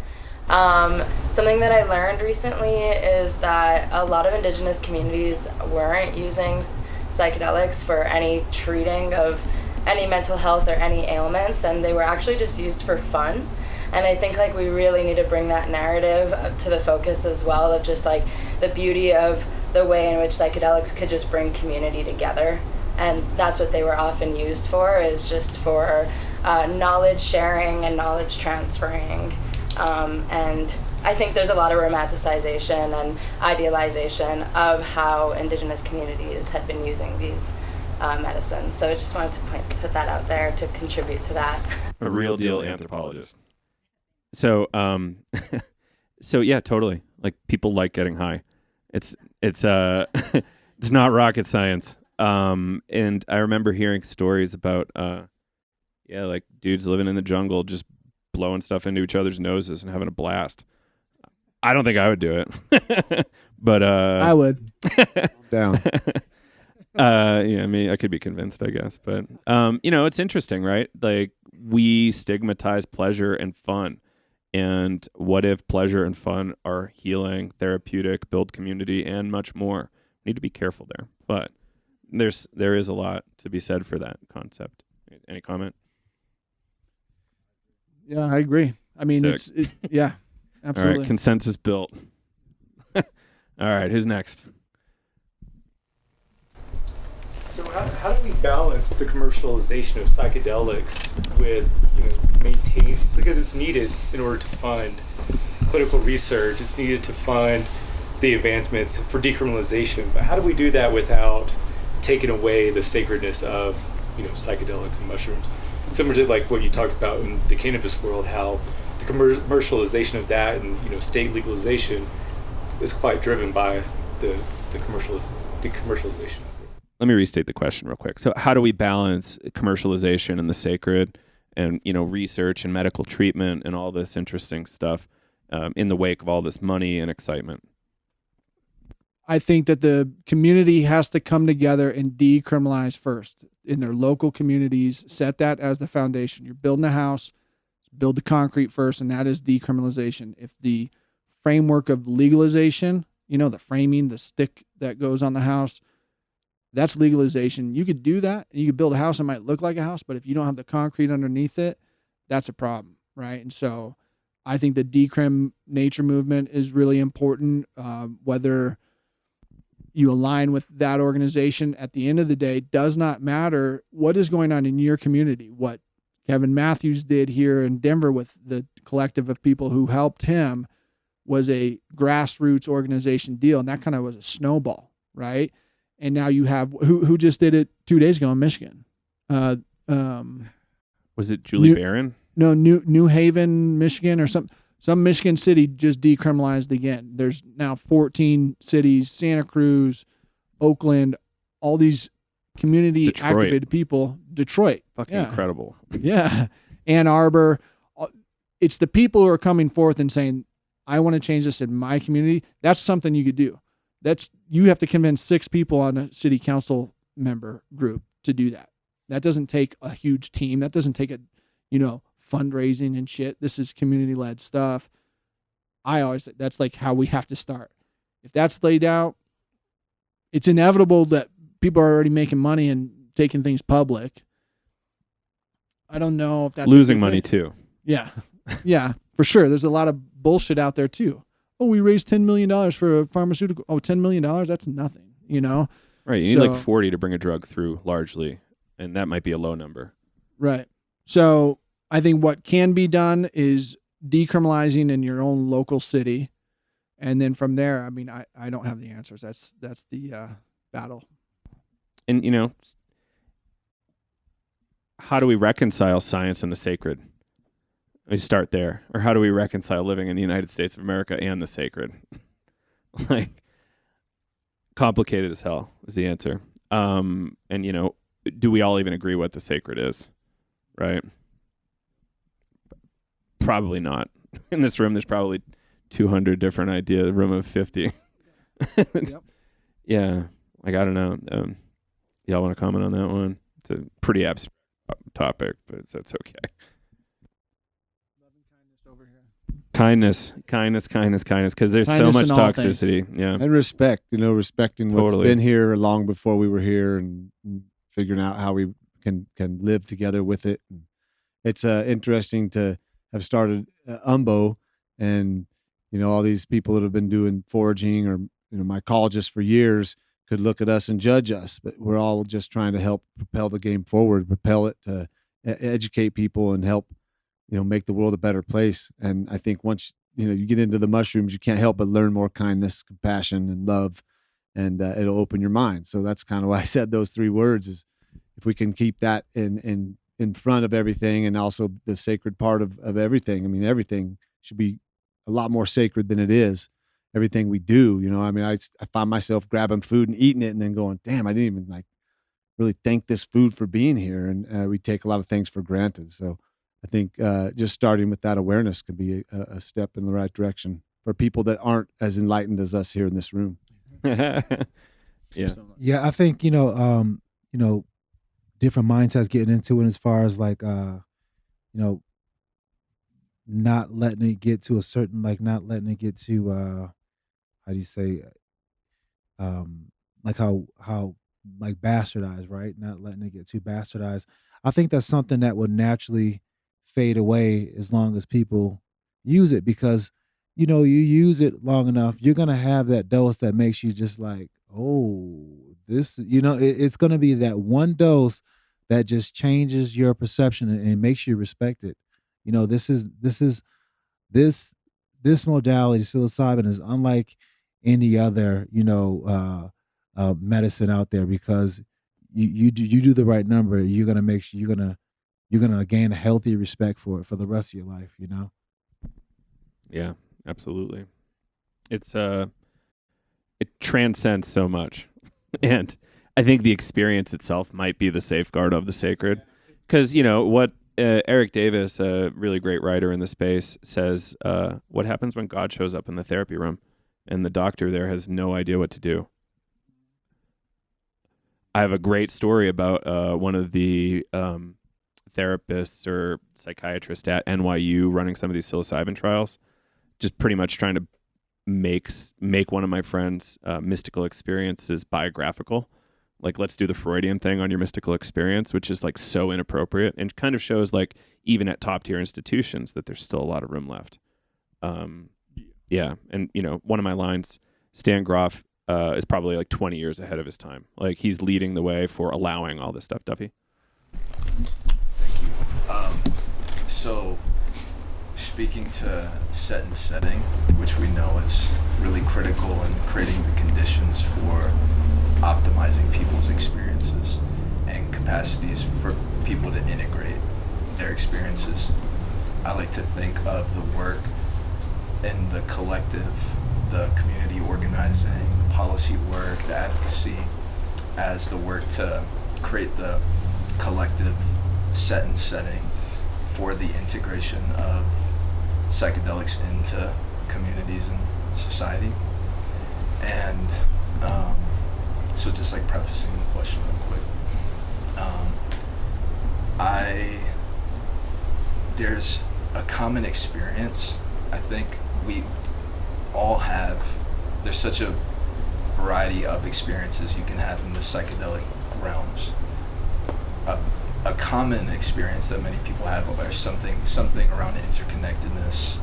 Something that I learned recently is that a lot of indigenous communities weren't using psychedelics for any treating of any mental health or any ailments, and they were actually just used for fun. And I think we really need to bring that narrative to the focus as well, of just the beauty of the way in which psychedelics could just bring community together. And that's what they were often used for, is just for knowledge sharing and knowledge transferring. And I think there's a lot of romanticization and idealization of how indigenous communities had been using these medicines. So I just wanted to put that out there to contribute to that. A real deal anthropologist. So, so yeah, totally. Like, people like getting high. It's it's not rocket science. And I remember hearing stories about like dudes living in the jungle just blowing stuff into each other's noses and having a blast. I don't think I would do it. But I would. Down. Yeah, I mean, I could be convinced, I guess. But it's interesting, right? Like, we stigmatize pleasure and fun. And what if pleasure and fun are healing, therapeutic, build community, and much more? We need to be careful there. But there is a lot to be said for that concept. Any comment? Yeah, I agree. I mean, yeah, absolutely. All right, consensus built. All right, who's next? So how do we balance the commercialization of psychedelics with, maintain, because it's needed in order to fund clinical research, it's needed to fund the advancements for decriminalization, but how do we do that without taking away the sacredness of, psychedelics and mushrooms? Similar to like what you talked about in the cannabis world, how the commercialization of that and, state legalization is quite driven by the commercialization. Let me restate the question real quick. So how do we balance commercialization and the sacred and, research and medical treatment and all this interesting stuff in the wake of all this money and excitement? I think that the community has to come together and decriminalize first in their local communities, set that as the foundation. You're building a house, build the concrete first, and that is decriminalization. If the framework of legalization, the framing, the stick that goes on the house, that's legalization. You could do that, and you could build a house that might look like a house, but if you don't have the concrete underneath it, that's a problem, right? And so I think the decrim nature movement is really important, whether you align with that organization. At the end of the day, does not matter what is going on in your community. What Kevin Matthews did here in Denver with the collective of people who helped him was a grassroots organization deal, and that kind of was a snowball, right? And now you have who just did it 2 days ago in Michigan. Was it Julie Barron? No, New Haven, Michigan, or some Michigan city just decriminalized again. There's now 14 cities, Santa Cruz, Oakland, all these community activated people. Detroit. Fucking incredible. Yeah. Ann Arbor. It's the people who are coming forth and saying, I want to change this in my community. That's something you could do. You have to convince 6 people on a city council member group to do that. That doesn't take a huge team. That doesn't take fundraising and shit. This is community-led stuff. I always say that's like how we have to start. If that's laid out, it's inevitable that people are already making money and taking things public. I don't know if that's losing money too. Yeah. Yeah, for sure. There's a lot of bullshit out there too. Oh, we raised $10 million for a pharmaceutical. Oh, $10 million? That's nothing, Right. You need like 40 to bring a drug through largely, and that might be a low number. Right. So I think what can be done is decriminalizing in your own local city. And then from there, I mean, I don't have the answers. That's the battle. And, how do we reconcile science and the sacred? We start there. Or how do we reconcile living in the United States of America and the sacred? Like, complicated as hell is the answer. And, do we all even agree what the sacred is? Right? Probably not. In this room, there's probably 200 different ideas, a room of 50. Yep. Yeah. Like, I don't know. Y'all want to comment on that one? It's a pretty abstract topic, but that's okay. Kindness, because there's so much toxicity. Yeah. And respect, respecting what's been here long before we were here and figuring out how we can live together with it. And it's interesting to have started Umbo and, all these people that have been doing foraging or mycologists for years could look at us and judge us, but we're all just trying to help propel the game forward, propel it to educate people and help, make the world a better place. And I think once, you get into the mushrooms, you can't help but learn more kindness, compassion, and love, and it'll open your mind. So that's kind of why I said those 3 words, is if we can keep that in front of everything, and also the sacred part of everything. I mean, everything should be a lot more sacred than it is. Everything we do, I find myself grabbing food and eating it and then going, damn, I didn't even really thank this food for being here. And we take a lot of things for granted. So I think just starting with that awareness could be a step in the right direction for people that aren't as enlightened as us here in this room. Yeah. Yeah, I think, different mindsets getting into it, as far as not letting it get to a certain, not letting it get to how do you say, how bastardized, right? Not letting it get too bastardized. I think that's something that would naturally fade away as long as people use it, because you use it long enough, you're gonna have that dose that makes you just this, it's gonna be that one dose that just changes your perception and makes you respect it. This modality, psilocybin, is unlike any other, medicine out there, because you do the right number, you're gonna make sure you're gonna gain a healthy respect for it for the rest of your life. Yeah, absolutely. It's it transcends so much. And I think the experience itself might be the safeguard of the sacred. Because, what Eric Davis, a really great writer in the space, says, what happens when God shows up in the therapy room and the doctor there has no idea what to do? I have a great story about one of the therapists or psychiatrists at NYU running some of these psilocybin trials, just pretty much trying to make one of my friends' mystical experiences biographical. Let's do the Freudian thing on your mystical experience, which is so inappropriate, and kind of shows even at top tier institutions that there's still a lot of room left. Yeah. And, one of my lines, Stan Groff is probably 20 years ahead of his time. He's leading the way for allowing all this stuff. Duffy? Thank you. So speaking to set and setting, which we know is really critical in creating the conditions for optimizing people's experiences and capacities for people to integrate their experiences, I like to think of the work in the collective, the community organizing, the policy work, the advocacy, as the work to create the collective set and setting for the integration of psychedelics into communities and society. And so just prefacing the question real quick, there's a common experience I think we all have. There's such a variety of experiences you can have in the psychedelic realms. A common experience that many people have are something around interconnectedness,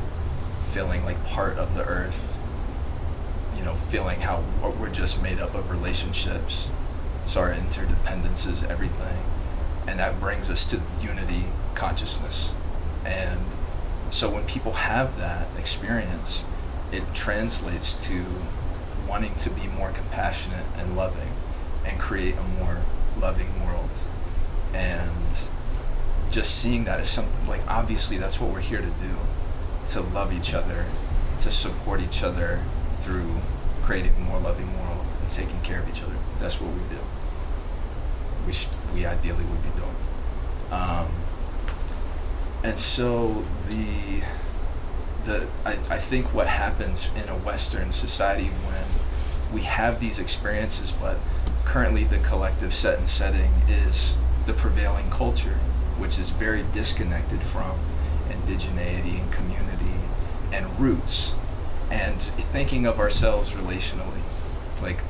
feeling like part of the earth, feeling how we're just made up of relationships, so our interdependence is everything, and that brings us to unity consciousness. And so when people have that experience, it translates to wanting to be more compassionate and loving and create a more loving world. And just seeing that as something, obviously that's what we're here to do, to love each other, to support each other through creating a more loving world and taking care of each other. That's what we do. We ideally would be doing. And so I think what happens in a Western society when we have these experiences, but currently the collective set and setting is the prevailing culture, which is very disconnected from indigeneity and community and roots, and thinking of ourselves relationally.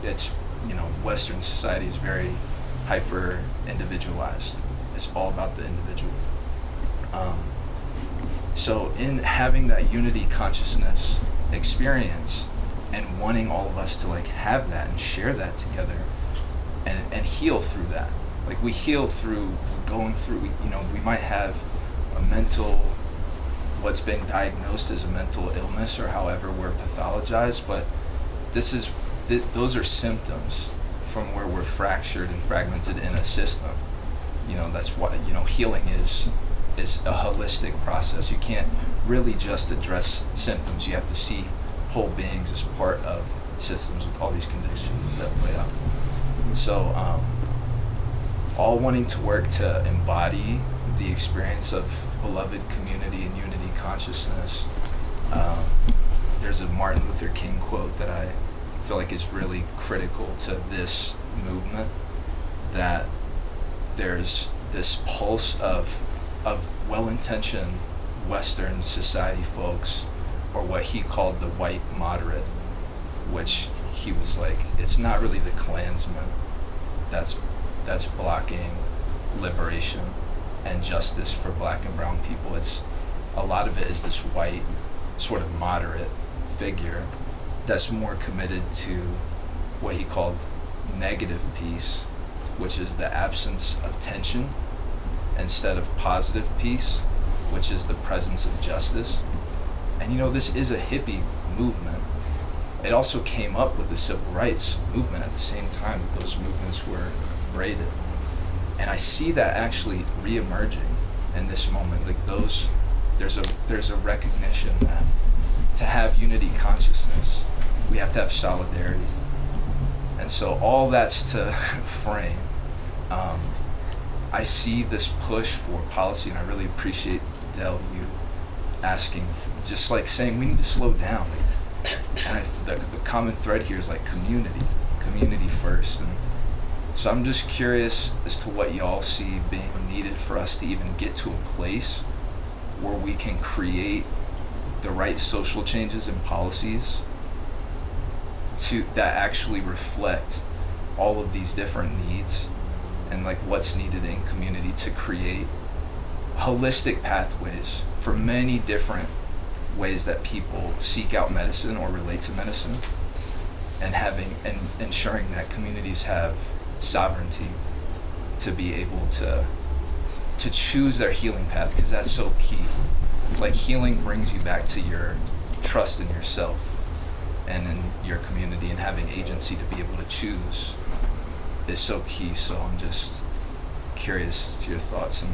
It's, Western society is very hyper individualized. It's all about the individual. So in having that unity consciousness experience, and wanting all of us to like have that and share that together and heal through that. Like we heal through going through, we might have what's been diagnosed as a mental illness or however we're pathologized, but those are symptoms from where we're fractured and fragmented in a system. That's what, healing is a holistic process. You can't really just address symptoms. You have to see whole beings as part of systems with all these conditions that play out. So, all wanting to work to embody the experience of beloved community and unity consciousness. There's a Martin Luther King quote that I feel like is really critical to this movement, that there's this pulse of well-intentioned Western society folks, or what he called the white moderate, which he was like, it's not really the Klansman that's blocking liberation and justice for black and brown people. It's a lot of it is this white sort of moderate figure that's more committed to what he called negative peace, which is the absence of tension, instead of positive peace, which is the presence of justice. And this is a hippie movement. It also came up with the civil rights movement at the same time those movements were braided. And I see that actually re-emerging in this moment. Like there's a recognition that to have unity consciousness, we have to have solidarity. And so all that's to frame. I see this push for policy, and I really appreciate, Del, you asking, just like saying we need to slow down. And the common thread here is like community first. And so I'm just curious as to what y'all see being needed for us to even get to a place where we can create the right social changes and policies that actually reflect all of these different needs and like what's needed in community to create holistic pathways for many different ways that people seek out medicine or relate to medicine, and ensuring that communities have sovereignty to be able to choose their healing path, because that's so key. Like healing brings you back to your trust in yourself and in your community, and having agency to be able to choose is so key. So I'm just curious as to your thoughts and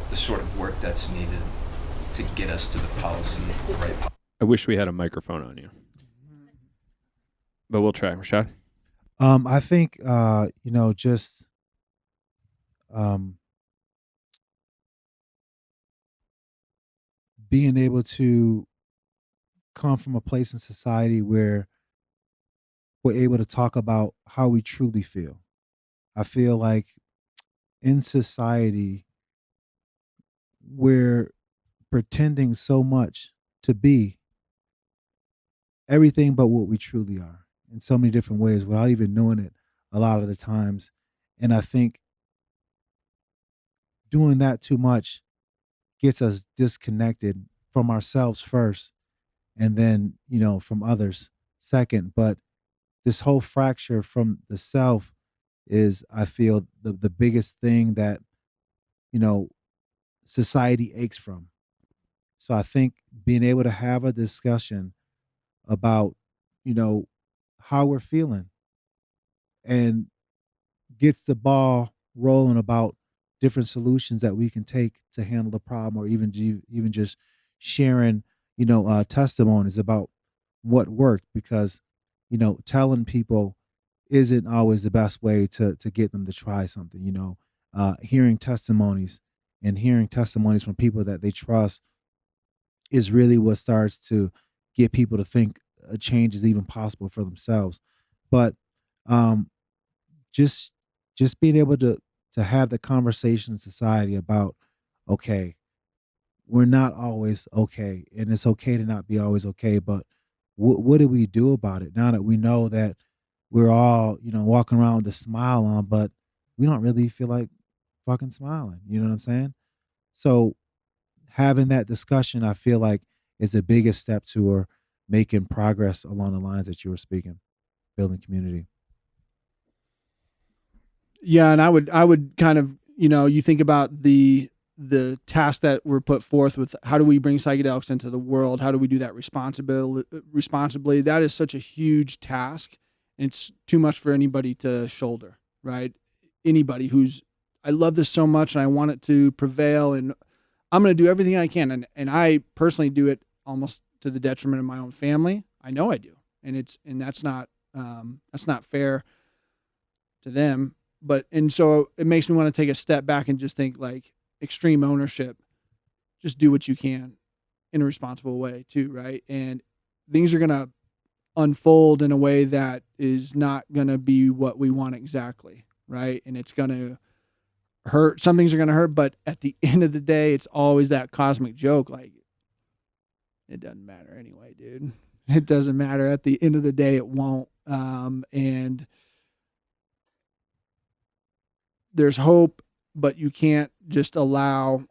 the sort of work that's needed to get us to the policy right. I wish we had a microphone on you, but we'll try. Rashad? I think, just being able to come from a place in society where we're able to talk about how we truly feel. I feel like in society, we're pretending so much to be everything but what we truly are in so many different ways without even knowing it a lot of the times. And I think doing that too much gets us disconnected from ourselves first, and then, from others second. But this whole fracture from the self is, I feel, the biggest thing that, society aches from. So I think being able to have a discussion about, how we're feeling, and gets the ball rolling about different solutions that we can take to handle the problem, or even just sharing, testimonies about what worked, because, telling people isn't always the best way to get them to try something. Hearing testimonies from people that they trust is really what starts to get people to think a change is even possible for themselves. But just being able to have the conversation in society about, okay, we're not always okay, and it's okay to not be always okay, but what do we do about it now that we know that we're all, walking around with a smile on, but we don't really feel like fucking smiling. You know what I'm saying? So having that discussion, I feel like, is the biggest step to, or making progress along the lines that you were speaking, building community. Yeah, and I would kind of, you think about the tasks that were put forth with how do we bring psychedelics into the world? How do we do that responsibly? That is such a huge task. And it's too much for anybody to shoulder, right? Anybody I love this so much and I want it to prevail, and I'm going to do everything I can. And I personally do it almost to the detriment of my own family. I know I do. And that's not fair to them. And so it makes me want to take a step back and just think like extreme ownership. Just do what you can in a responsible way too, right? And things are going to unfold in a way that is not going to be what we want exactly, right? And it's going to hurt. Some things are going to hurt, but at the end of the day, it's always that cosmic joke. Like, it doesn't matter anyway, dude. It doesn't matter. At the end of the day, it won't. And there's hope, but you can't just allow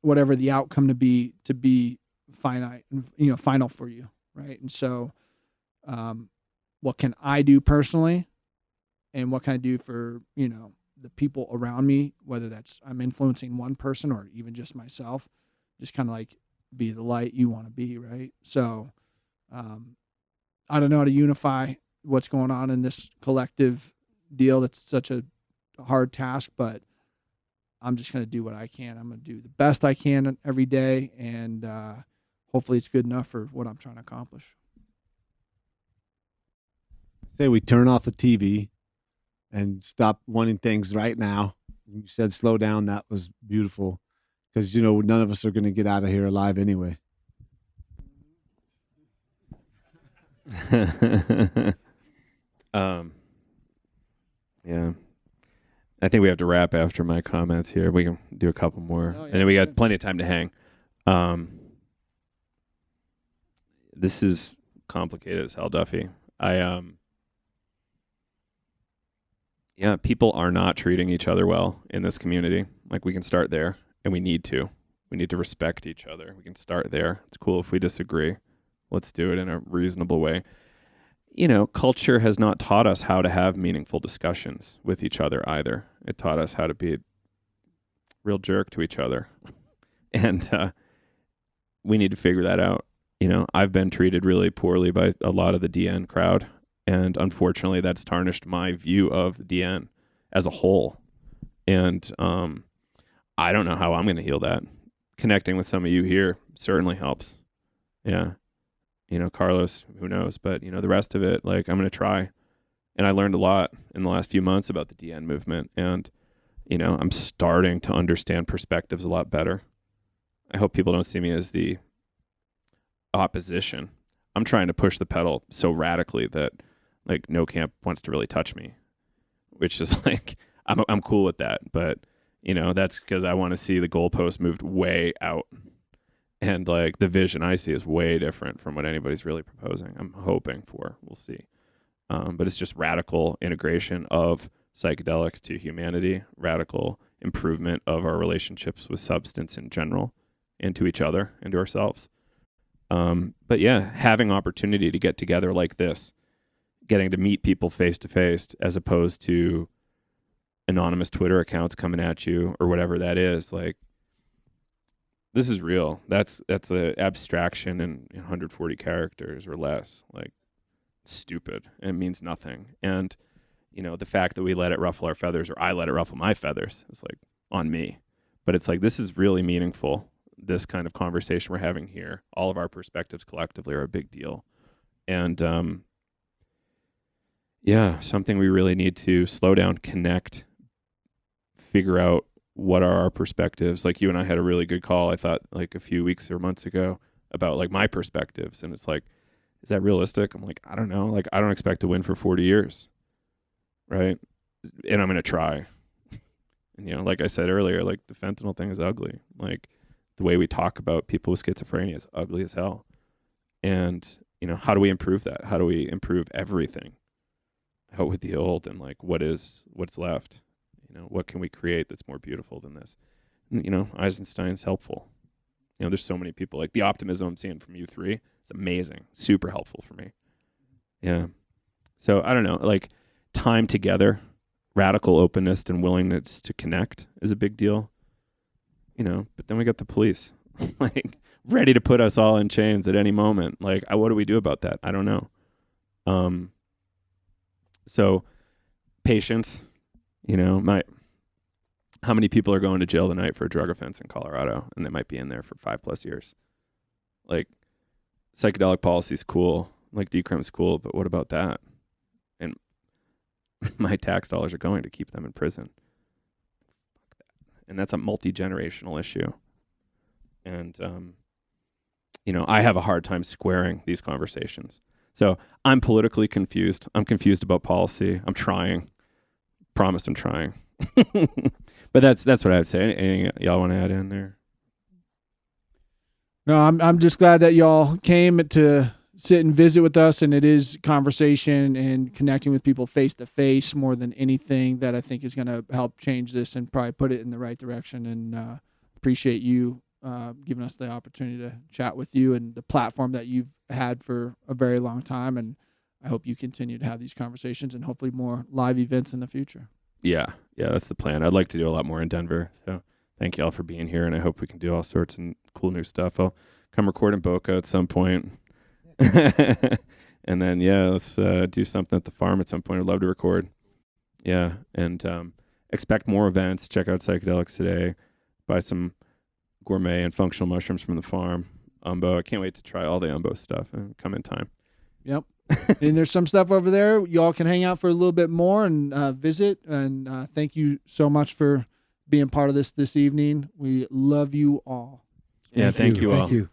whatever the outcome to be finite and final for you, right? And so, what can I do personally, and what can I do for the people around me, whether that's I'm influencing one person or even just myself, just kind of like be the light you want to be, right? So, I don't know how to unify what's going on in this collective deal. That's such a hard task, but I'm just going to do what I can. I'm going to do the best I can every day, and hopefully it's good enough for what I'm trying to accomplish. Say we turn off the TV and stop wanting things right now. You said slow down. That was beautiful, because none of us are going to get out of here alive anyway. Yeah. I think we have to wrap after my comments here. We can do a couple more. Oh, yeah, and then we got plenty of time to hang. This is complicated as hell, Duffy. People are not treating each other well in this community. Like, we can start there, and we need to. We need to respect each other. We can start there. It's cool if we disagree. Let's do it in a reasonable way. Culture has not taught us how to have meaningful discussions with each other either. It taught us how to be a real jerk to each other. And we need to figure that out. I've been treated really poorly by a lot of the DN crowd. And unfortunately, that's tarnished my view of DN as a whole. And I don't know how I'm going to heal that. Connecting with some of you here certainly helps. Yeah. Carlos, who knows? But, the rest of it, like, I'm going to try. And I learned a lot in the last few months about the DN movement. And, I'm starting to understand perspectives a lot better. I hope people don't see me as the opposition. I'm trying to push the pedal so radically that, like, no camp wants to really touch me, which is like, I'm cool with that. But, that's because I want to see the goalpost moved way out. And like, the vision I see is way different from what anybody's really proposing. I'm hoping for, we'll see. But it's just radical integration of psychedelics to humanity, radical improvement of our relationships with substance in general, and to each other and to ourselves. But yeah, having opportunity to get together like this, getting to meet people face to face, as opposed to anonymous Twitter accounts coming at you or whatever that is, like, this is real. That's an abstraction in 140 characters or less. Like, it's stupid. And it means nothing. And, the fact that we let it ruffle our feathers, or I let it ruffle my feathers, is like on me. But it's like, this is really meaningful. This kind of conversation we're having here, all of our perspectives collectively are a big deal. And something we really need to slow down, connect, figure out what are our perspectives. Like, you and I had a really good call, I thought, like a few weeks or months ago, about like my perspectives. And it's like, is that realistic? I'm like, I don't know. Like, I don't expect to win for 40 years. Right. And I'm going to try. And, like I said earlier, like, the fentanyl thing is ugly. Like, the way we talk about people with schizophrenia is ugly as hell. And, how do we improve that? How do we improve everything? Out with the old, and like, what's left? What can we create that's more beautiful than this? And, Eisenstein's helpful. You know, there's so many people, like the optimism I'm seeing from you three. It's amazing. Super helpful for me. Yeah. So I don't know, like time together, radical openness and willingness to connect is a big deal. You know, but then we got the police like ready to put us all in chains at any moment. Like, what do we do about that? I don't know. So patience, you know, how many people are going to jail tonight for a drug offense in Colorado, and they might be in there for 5+ years? Like, psychedelic policy is cool, like decrim is cool, but what about that? And my tax dollars are going to keep them in prison. And that's a multi-generational issue. And, you know, I have a hard time squaring these conversations. So I'm politically confused. I'm confused about policy. I'm trying. Promise I'm trying. But that's what I would say. Anything y'all want to add in there? No, I'm just glad that y'all came to sit and visit with us, and it is conversation and connecting with people face to face more than anything that I think is going to help change this and probably put it in the right direction. And appreciate you giving us the opportunity to chat with you and the platform that you've had for a very long time. And I hope you continue to have these conversations and hopefully more live events in the future. Yeah, that's the plan. I'd like to do a lot more in Denver. So thank you all for being here, and I hope we can do all sorts of cool new stuff. I'll come record in Boca at some point. And then, let's do something at the farm at some point. I'd love to record. Yeah, and expect more events. Check out Psychedelics today. Buy some gourmet and functional mushrooms from the farm. Umbo. I can't wait to try all the Umbo stuff and come in time. Yep. And there's some stuff over there. Y'all can hang out for a little bit more and visit. And thank you so much for being part of this evening. We love you all. Yeah, thank you all. Thank you.